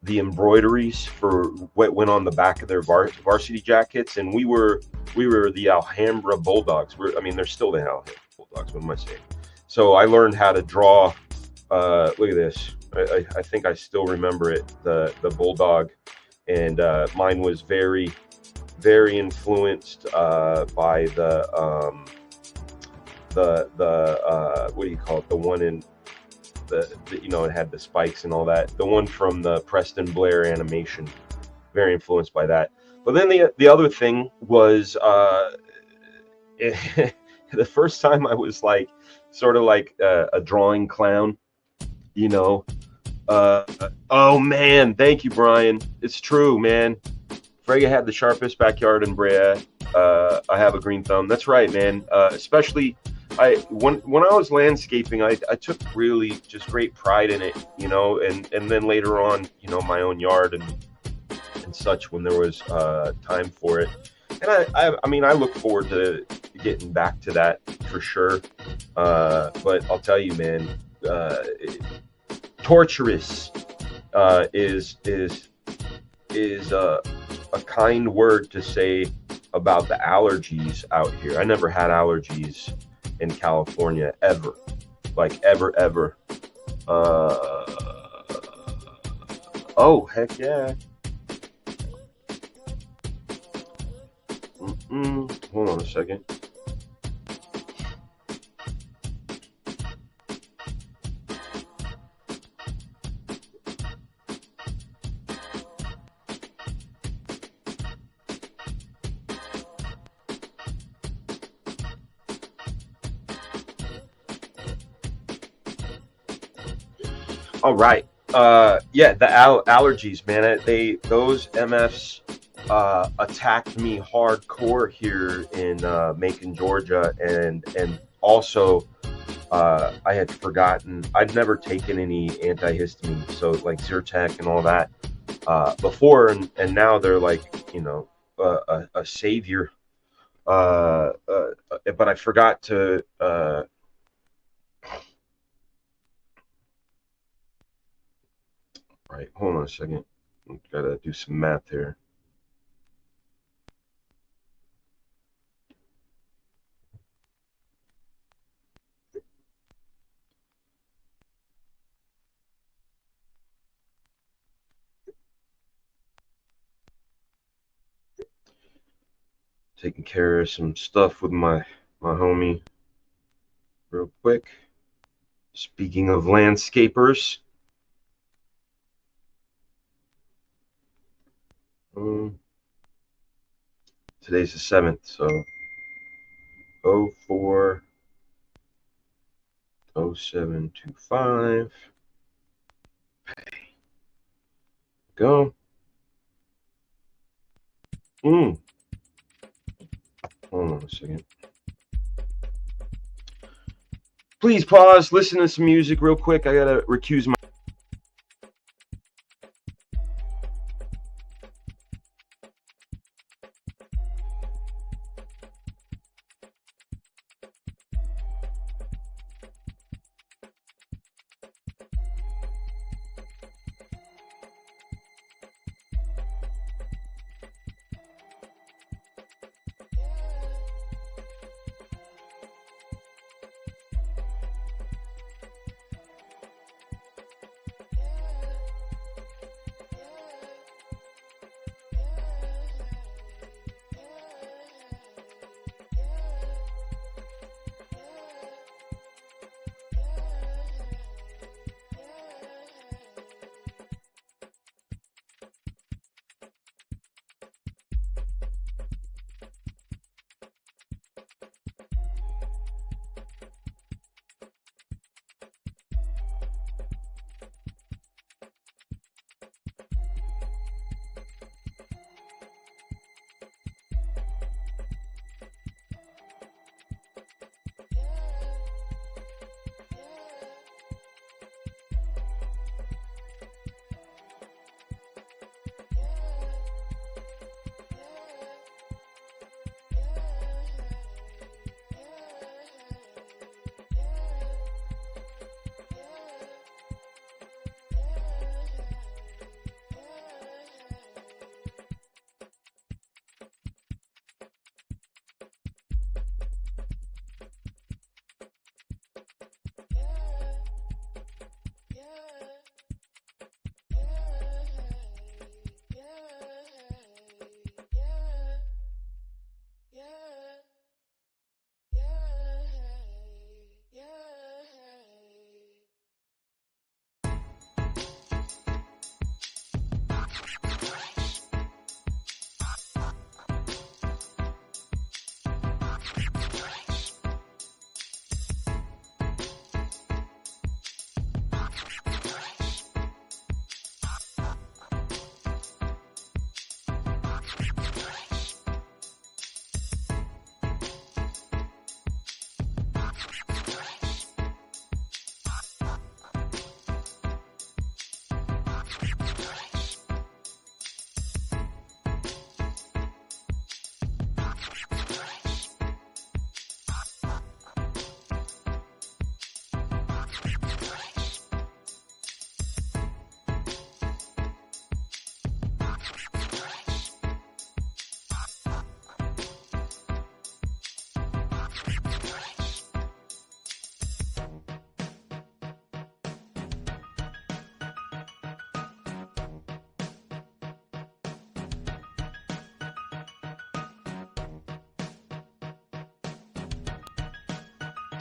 the embroideries for what went on the back of their varsity jackets, and we were the Alhambra Bulldogs. I mean, they're still the Alhambra Bulldogs. What am I saying? So I learned how to draw. Look at this. I think I still remember it. The Bulldog, and mine was very, very influenced by the what do you call it? The one in the you know, it had the spikes and all that. The one from the Preston Blair animation, very influenced by that. But then the other thing was the first time I was like sort of like a drawing clown, you know. Oh man, thank you, Brian. It's true, man. Frega had the sharpest backyard in Brea. I have a green thumb. That's right, man. Especially when I was landscaping, I took really just great pride in it, you know, and then later on, you know, my own yard and such when there was time for it. And I mean, I look forward to getting back to that for sure. But I'll tell you, man, torturous is a kind word to say about the allergies out here. I never had allergies in California ever, like ever. Oh heck yeah. Hold on a second. All right. Yeah, the allergies, man. Those MFs attacked me hardcore here in Macon, Georgia, and also I had forgotten. I'd never taken any antihistamine, so like Zyrtec and all that before, and now they're like, you know, a savior. But I forgot to. Right, hold on a second. Gotta do some math here. Taking care of some stuff with my homie real quick. Speaking of landscapers, today's the 7th, so 040725. Go. Hold on a second. Please pause, listen to some music real quick. I gotta recuse my.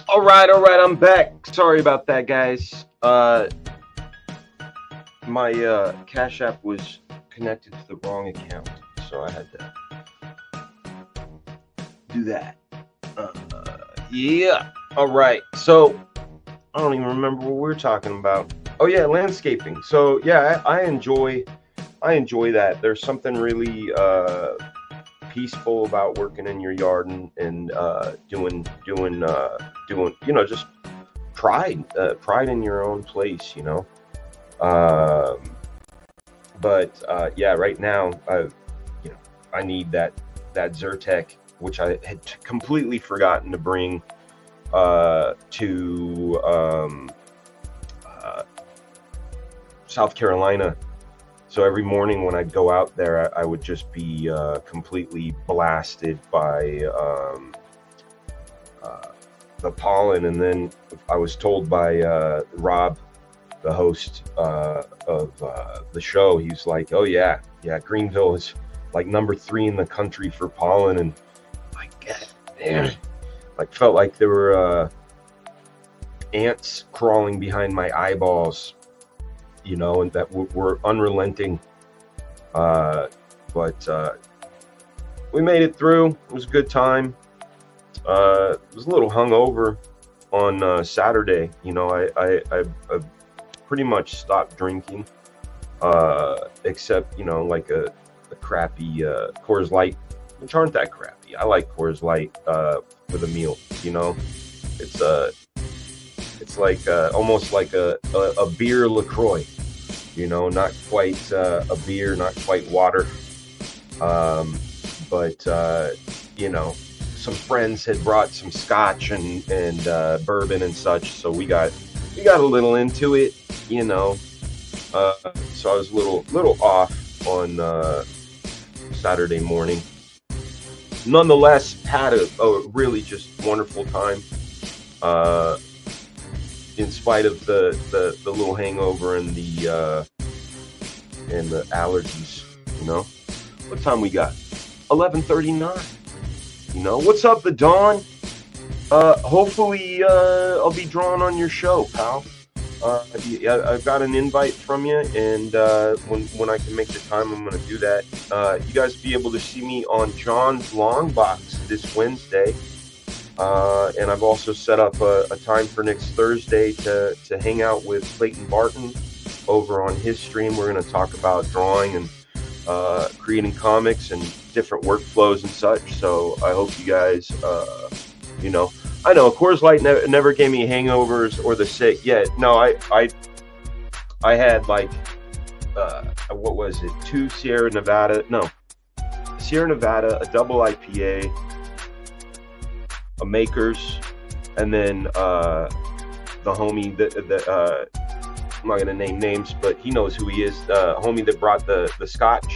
All right, I'm back. Sorry about that, guys. My Cash App was connected to the wrong account, so I had to do that. Yeah. All right. So I don't even remember what we're talking about. Oh yeah, landscaping. So yeah, I enjoy that. There's something really peaceful about working in your yard and doing just pride in your own place. Um, but yeah, right now I need that Zyrtec, which I had completely forgotten to bring to uh, South Carolina. So every morning when I'd go out there, I would just be completely blasted by uh, the pollen. And then I was told by Rob, the host of the show, he's like, "Oh yeah, Greenville is like #3 in the country for pollen." And like, God damn, like felt like there were ants crawling behind my eyeballs, and that were unrelenting. But we made it through. It was a good time. I was a little hungover on Saturday. I pretty much stopped drinking, except like a crappy Coors Light, which aren't that crappy. I like Coors Light for the meal. It's like almost like a beer LaCroix. Not quite a beer, not quite water. But some friends had brought some scotch and bourbon and such, so we got a little into it. So I was a little off on Saturday morning. Nonetheless, had a really just wonderful time. In spite of the little hangover and the allergies. What time we got? 11:39. What's up, the Dawn? Hopefully I'll be drawn on your show, pal. I've got an invite from you, and when I can make the time, I'm going to do that. You guys be able to see me on John's Long Box this Wednesday. And I've also set up a time for next Thursday to hang out with Clayton Barton over on his stream. We're going to talk about drawing and creating comics and different workflows and such. So I hope you guys, I know Coors Light never gave me hangovers or the sick. Yeah, no, I had like, what was it? 2 Sierra Nevada, a double IPA, a Makers, and then the homie that I'm not gonna name names, but he knows who he is. Homie that brought the scotch.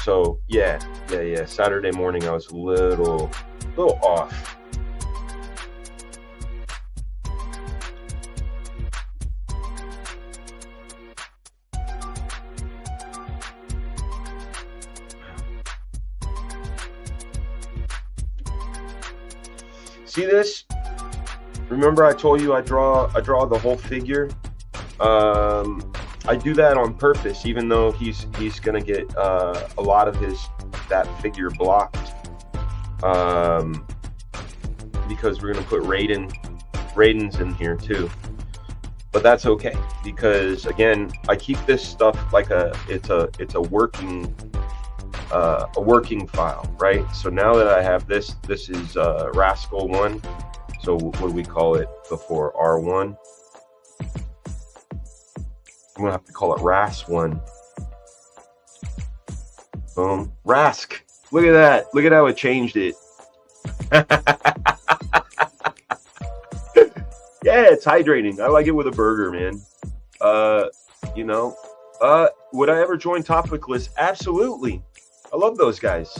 So yeah. Saturday morning I was a little off. See this? Remember I told you I draw the whole figure. I do that on purpose, even though he's gonna get a lot of that figure blocked, because we're gonna put Raiden's in here too. But that's okay, because again, I keep this stuff like it's a working file, right? So now that I have this is Rascal 1. So what do we call it before? R1. I'm gonna have to call it Ras 1. Boom. Rask. Look at that. Look at how it changed it. Yeah, it's hydrating. I like it with a burger, man. Would I ever join Topicless? Absolutely. I love those guys.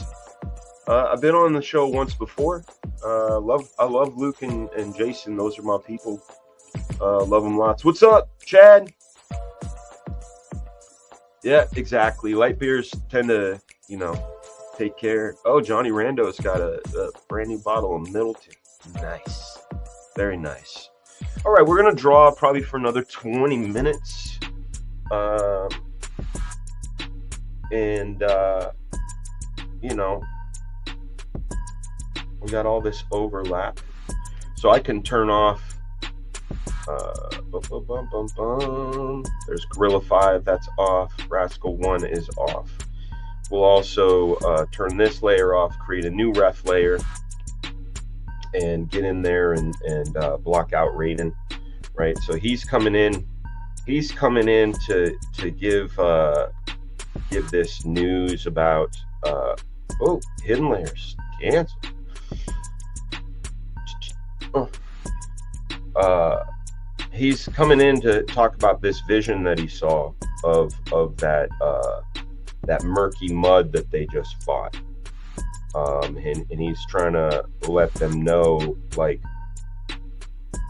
I've been on the show once before. I love Luke and Jason. Those are my people. Love them lots. What's up, Chad? Yeah, exactly. Light beers tend to, take care. Oh, Johnny Rando's got a brand new bottle of Middleton. Nice. Very nice. All right, we're going to draw probably for another 20 minutes. We got all this overlap. So I can turn off There's Gorilla 5, that's off. Rascal 1 is off. We'll also turn this layer off, create a new ref layer, and get in there and block out Raiden, right? So he's coming in to give this news about hidden layers cancel. He's coming in to talk about this vision that he saw of that that murky mud that they just fought, and he's trying to let them know, like,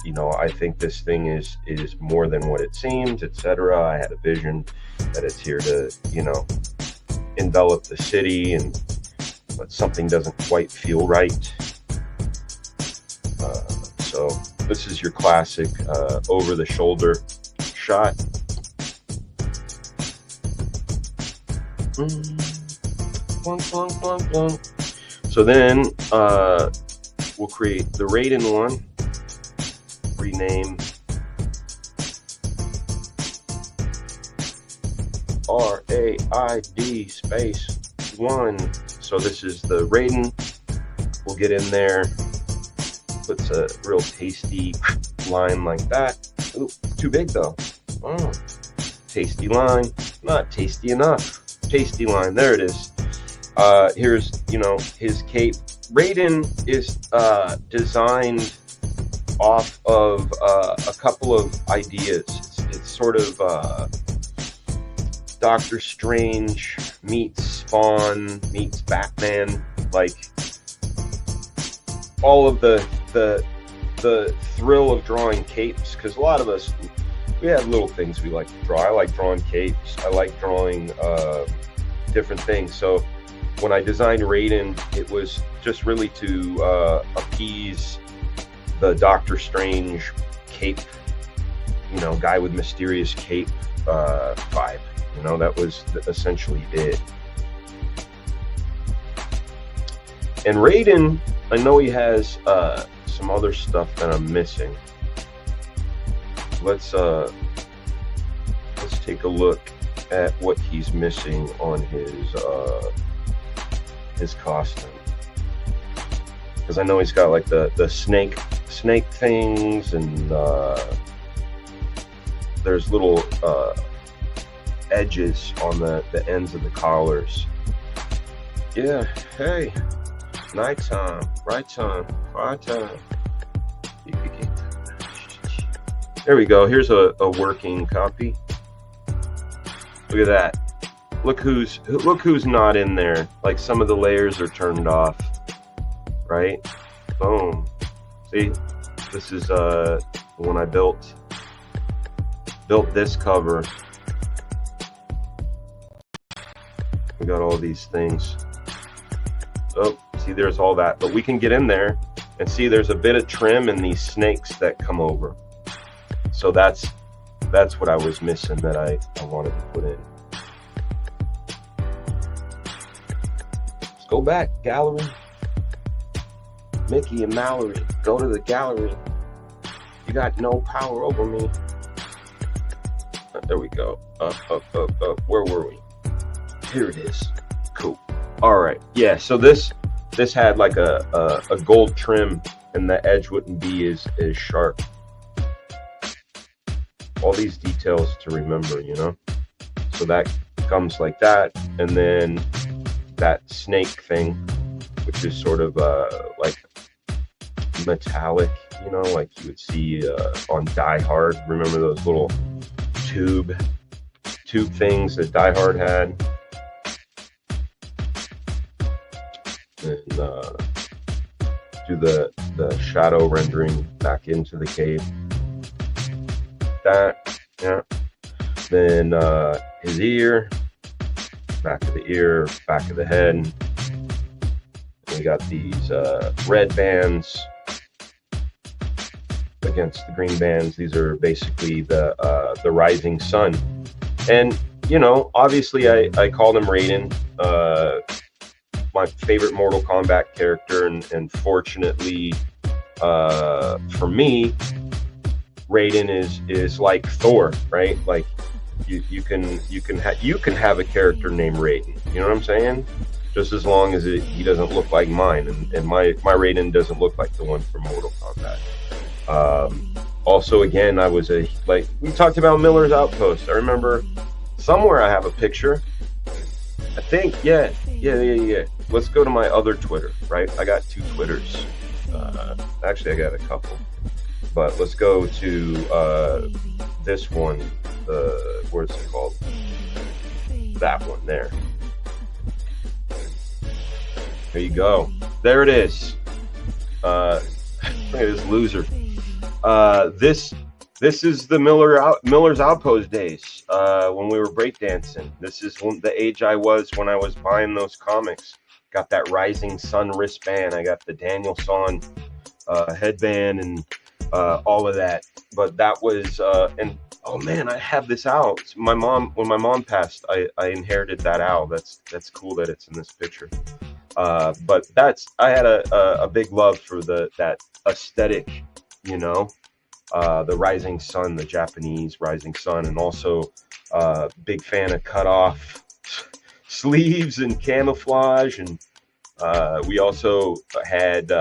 you know, I think this thing is more than what it seems, etc. I had a vision that it's here to, you know, envelop the city, but something doesn't quite feel right. So this is your classic over the shoulder shot. So then we'll create the Raiden one, rename RAID space 1. So this is the Raiden. We'll get in there, puts a real tasty line like that. Ooh, too big though. Oh, tasty line, not tasty enough. Tasty line, there it is. Here's, you know, his cape. Raiden is designed off of a couple of ideas. It's sort of Doctor Strange meets Spawn meets Batman, like all of the thrill of drawing capes, because a lot of us, we have little things we like to draw. I like drawing capes. I like drawing different things. So when I designed Raiden, it was just really to appease the Doctor Strange cape, you know, guy with mysterious cape vibe. You know, that was essentially it. And Raiden, I know he has some other stuff that I'm missing. Let's take a look at what he's missing on his costume, because I know he's got like the snake things, and there's little edges on the ends of the collars. Yeah, hey, nighttime, right time, right time. There we go. Here's a working copy. Look at that. Look who's not in there. Like, some of the layers are turned off, right? Boom. See, this is when I built this cover. We got all these things. Oh, see, there's all that, but we can get in there and see there's a bit of trim and these snakes that come over. So that's what I was missing, that I wanted to put in. Let's go back, gallery. Mickey and Mallory, go to the gallery. You got no power over me. There we go. Up. Where were we? Here it is. Cool. All right. Yeah. So this had like a gold trim, and the edge wouldn't be as sharp. All these details to remember, you know. So that comes like that, and then that snake thing, which is sort of like metallic, you know, like you would see on Die Hard. Remember those little tube things that Die Hard had? And do the shadow rendering back into the cave. That, yeah. Then his ear, back of the ear, back of the head. And we got these red bands against the green bands. These are basically the rising sun. And, you know, obviously I called him Raiden, my favorite Mortal Kombat character, and fortunately for me, Raiden is like Thor, right? Like you can have a character named Raiden. You know what I'm saying? Just as long as he doesn't look like mine, and my Raiden doesn't look like the one from Mortal Kombat. Also, again, I was like we talked about Miller's Outpost. I remember somewhere I have a picture. I think, yeah. Let's go to my other Twitter, right? I got 2 Twitters. Actually, I got a couple. But let's go to this one. What's it called? That one there. There you go. There it is. Look at this loser. This is the Miller's Outpost days when we were breakdancing. This is the age I was when I was buying those comics. Got that Rising Sun wristband. I got the Danielson headband and all of that. But that was and oh man, I have this owl. When my mom passed, I inherited that owl. That's cool that it's in this picture. But I had a big love for that aesthetic, you know. The Rising Sun, the Japanese Rising Sun, and also big fan of cut off sleeves and camouflage, and we also had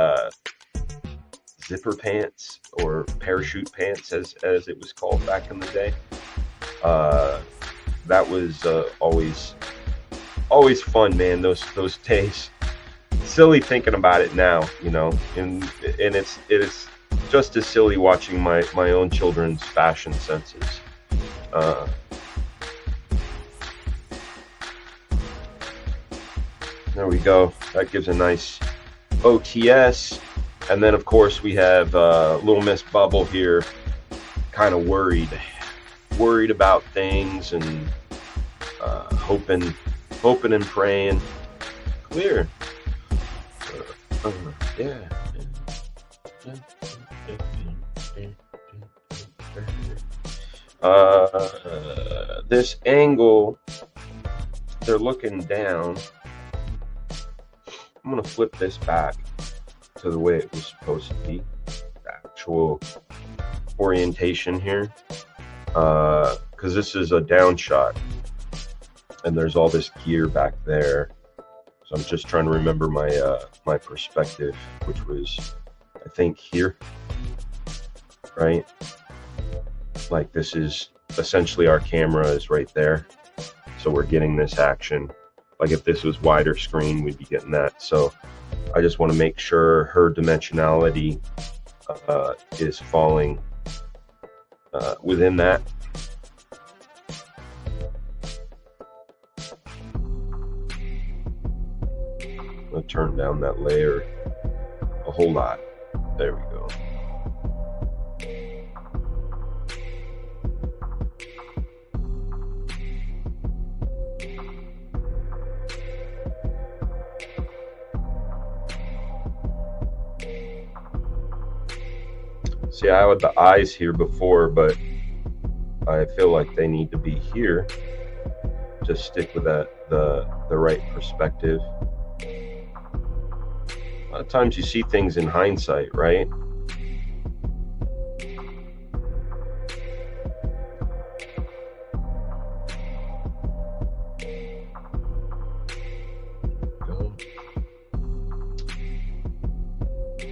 zipper pants or parachute pants as it was called back in the day. That was always fun, man. Those days. Silly thinking about it now, you know, and it is just as silly watching my own children's fashion senses. There we go. That gives a nice OTS. And then, of course, we have Little Miss Bubble here, kind of worried about things and hoping and praying. Clear. Yeah. This angle, they're looking down. I'm gonna flip this back to the way it was supposed to be, the actual orientation here, because this is a down shot and there's all this gear back there. So I'm just trying to remember my perspective, which was, I think, here, right? Like this is essentially our camera is right there, so we're getting this action. Like if this was wider screen, we'd be getting that. So I just want to make sure her dimensionality is falling within that. I'm gonna turn down that layer a whole lot. There we go. See, I had the eyes here before, but I feel like they need to be here. Just stick with that, the right perspective. A lot of times you see things in hindsight, right?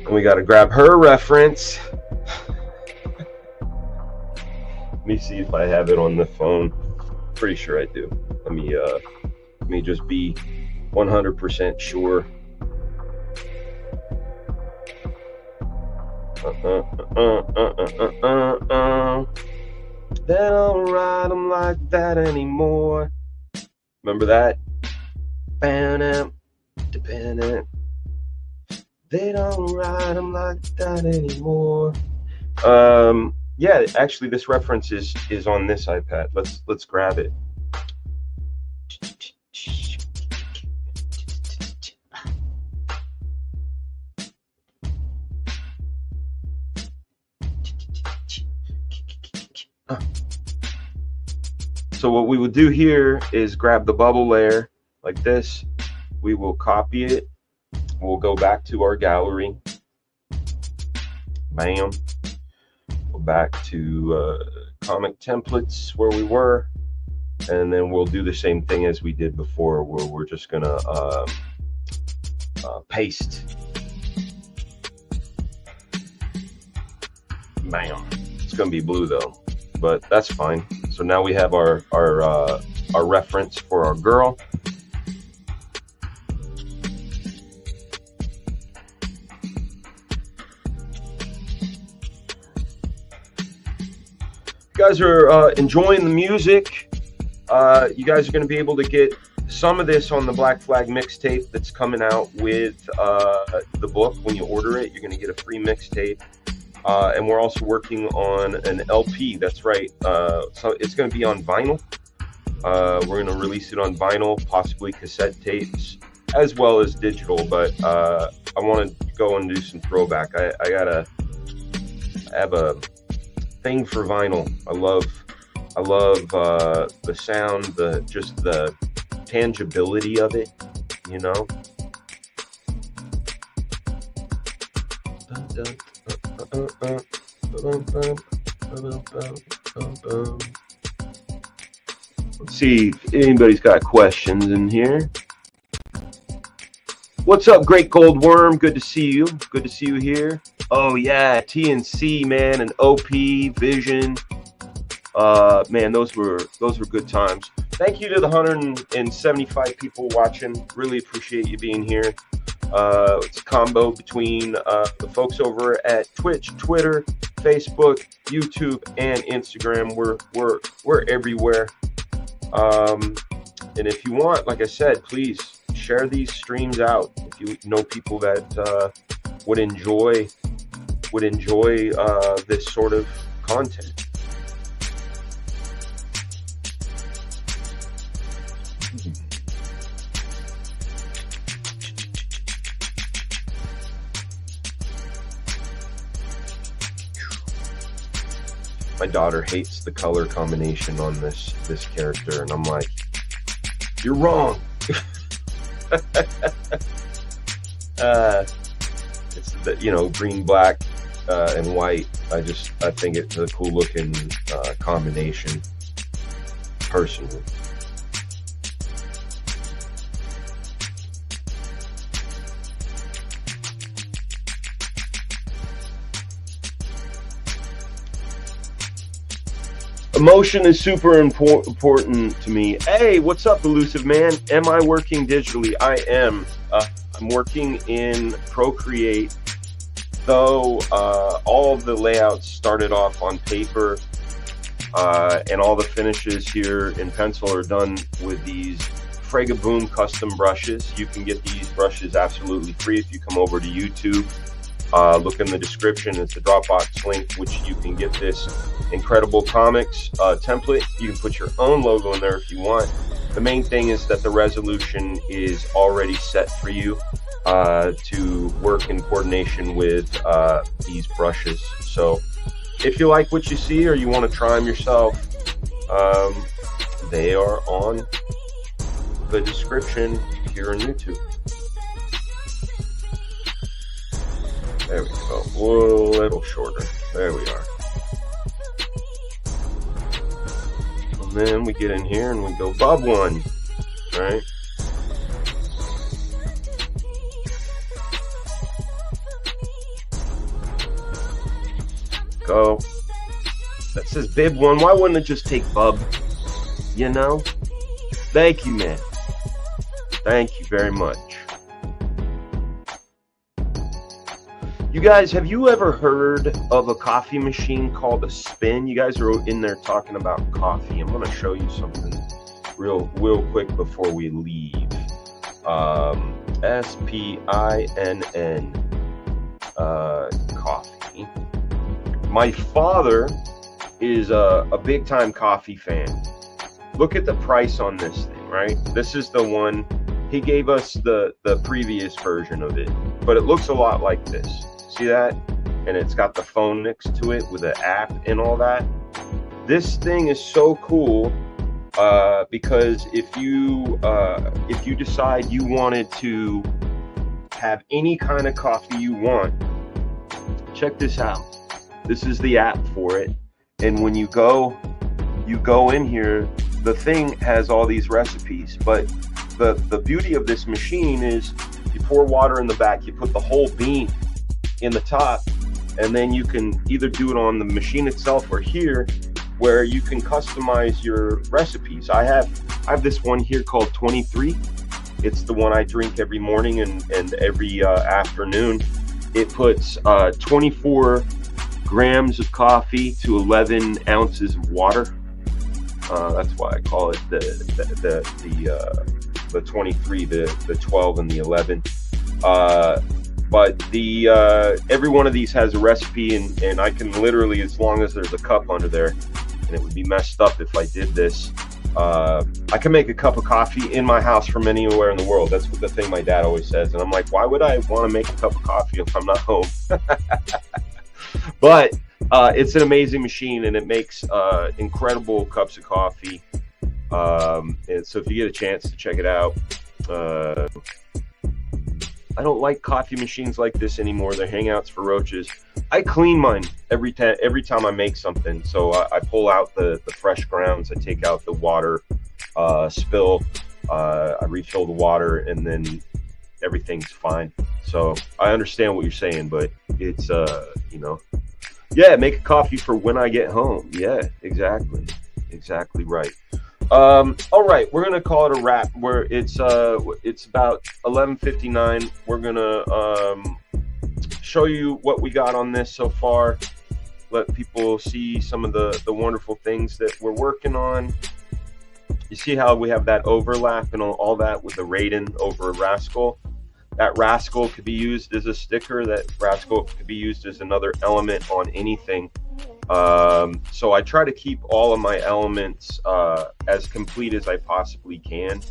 And we got to grab her reference. Let me see if I have it on the phone. Pretty sure I do. Let me just be 100% sure. They don't ride them like that anymore. Remember that? They don't ride them like that anymore. Yeah, actually, this reference is on this iPad. Let's grab it. So what we would do here is grab the bubble layer like this. We will copy it. We'll go back to our gallery. Bam. back to comic templates where we were, and then we'll do the same thing as we did before, where we're just gonna paste. Bam. It's gonna be blue though, but that's fine. So now we have our reference for our girl. You guys are enjoying the music. You guys are going to be able to get some of this on the Black Flag mixtape that's coming out with the book. When you order it, you're going to get a free mixtape. And we're also working on an LP. That's right. So it's going to be on vinyl. We're going to release it on vinyl, possibly cassette tapes, as well as digital. But I want to go and do some throwback. I have a thing for vinyl. I love the sound, just the tangibility of it, you know. Let's see if anybody's got questions in here. What's up, Great Gold Worm? Good to see you. Good to see you here. Oh yeah, TNC, man, and OP Vision. Man, those were good times. Thank you to the 175 people watching. Really appreciate you being here. It's a combo between the folks over at Twitch, Twitter, Facebook, YouTube, and Instagram. We're everywhere. And if you want, like I said, please share these streams out. If you know people that would enjoy this sort of content. My daughter hates the color combination on this character, and I'm like, you're wrong. It's the, you know, green, black, and white. I think it's a cool looking combination, personally. Emotion is super important to me. Hey, what's up, Elusive Man? Am I working digitally? I am. I'm working in Procreate, though all of the layouts started off on paper, and all the finishes here in pencil are done with these FragaBoom custom brushes. You can get these brushes absolutely free if you come over to YouTube. Look in the description. It's a Dropbox link, which you can get this incredible comics template. You can put your own logo in there if you want. The main thing is that the resolution is already set for you to work in coordination with these brushes. So if you like what you see or you want to try them yourself, they are on the description here on YouTube. There we go. A little shorter. There we are. And then we get in here and we go Bob one. Right? Go. That says Bib one. Why wouldn't it just take Bub? You know? Thank you, man. Thank you very much. You guys, have you ever heard of a coffee machine called a spin? You guys are in there talking about coffee. I'm going to show you something real quick before we leave. SPINN coffee. My father is a big time coffee fan. Look at the price on this thing, right? This is the one. He gave us the previous version of it, but it looks a lot like this. See that? And it's got the phone next to it with the app and all that. This thing is so cool because if you decide you wanted to have any kind of coffee you want, check this out. This is the app for it. And when you go in here, the thing has all these recipes. But the beauty of this machine is you pour water in the back, you put the whole bean in the top, and then you can either do it on the machine itself or here, where you can customize your recipes. I have this one here called 23. It's the one I drink every morning and every afternoon. It puts 24 grams of coffee to 11 ounces of water. That's why I call it the 23, the 12, and the 11. But every one of these has a recipe, and I can literally, as long as there's a cup under there, and it would be messed up if I did this, I can make a cup of coffee in my house from anywhere in the world. That's what the thing my dad always says. And I'm like, why would I want to make a cup of coffee if I'm not home? But it's an amazing machine, and it makes incredible cups of coffee. And so if you get a chance to check it out, I don't like coffee machines like this anymore. They're hangouts for roaches. I clean mine every time I make something. So I pull out the fresh grounds. I take out the water spill. I refill the water, and then everything's fine. So I understand what you're saying, but it's yeah, make a coffee for when I get home. Yeah, exactly right. All right, we're gonna call it a wrap. Where it's about 11:59. We're gonna show you what we got on this so far. Let people see some of the wonderful things that we're working on. You see how we have that overlap and all that with the Raiden over Rascal. That Rascal could be used as a sticker. That Rascal could be used as another element on anything. So I try to keep all of my elements as complete as I possibly can,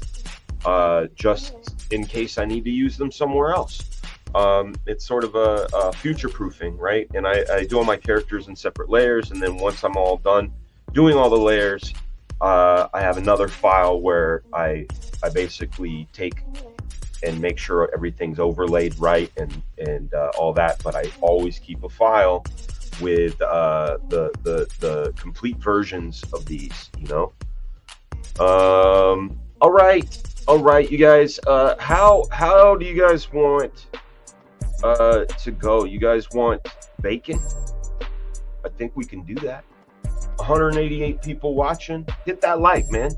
just in case I need to use them somewhere else. It's sort of a future-proofing, right? And I do all my characters in separate layers, and then once I'm all done doing all the layers, I have another file where I basically take and make sure everything's overlaid right and all that. But I always keep a file with the complete versions of these, you know. All right, you guys. How do you guys want to go? You guys want bacon? I think we can do that. 188 people watching. Hit that like, man.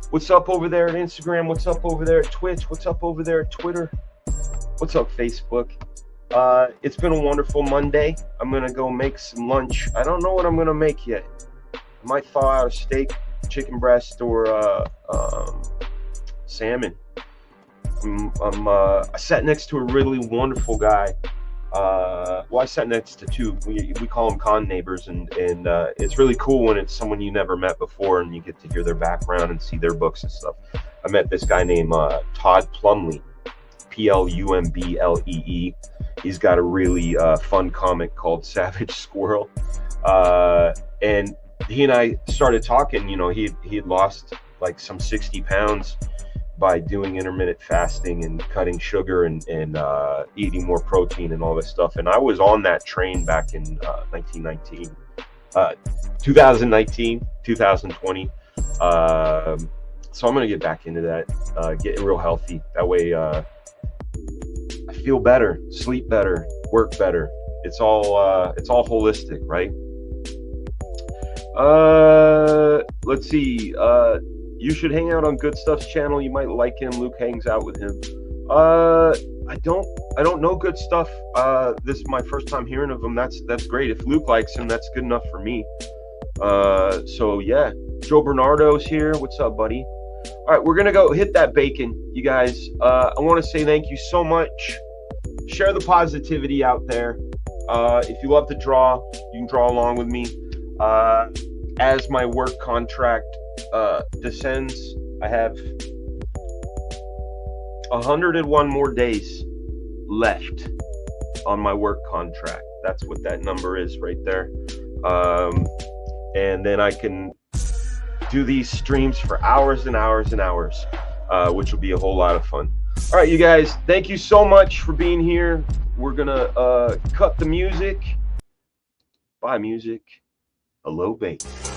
What's up over there at Instagram? What's up over there at Twitch? What's up over there at Twitter? What's up, Facebook? It's been a wonderful Monday. I'm going to go make some lunch. I don't know what I'm going to make yet. I might thaw out a steak, chicken breast, or salmon. I sat next to a really wonderful guy. Well, I sat next to two. We call them con neighbors, and it's really cool when it's someone you never met before and you get to hear their background and see their books and stuff. I met this guy named Todd Plumlee, Plumlee. He's got a really fun comic called Savage Squirrel, and he and I started talking. You know, he had lost like some 60 pounds by doing intermittent fasting and cutting sugar and eating more protein and all this stuff. And I was on that train back in 2019, 2020. So I'm going to get back into that, get real healthy. That way I feel better, sleep better, work better. It's all holistic, right? Let's see. You should hang out on Good Stuff's channel. You might like him. Luke hangs out with him. I don't know Good Stuff. This is my first time hearing of him. That's great. If Luke likes him, that's good enough for me. So yeah, Joe Bernardo's here. What's up, buddy? All right, we're gonna go hit that bacon, you guys. I want to say thank you so much. Share the positivity out there. If you love to draw, you can draw along with me. As my work contract descends, I have 101 more days left on my work contract. That's what that number is right there. And then I can do these streams for hours and hours and hours, which will be a whole lot of fun. All right, you guys, thank you so much for being here. We're gonna cut the music. Bye, music. Hello, bass.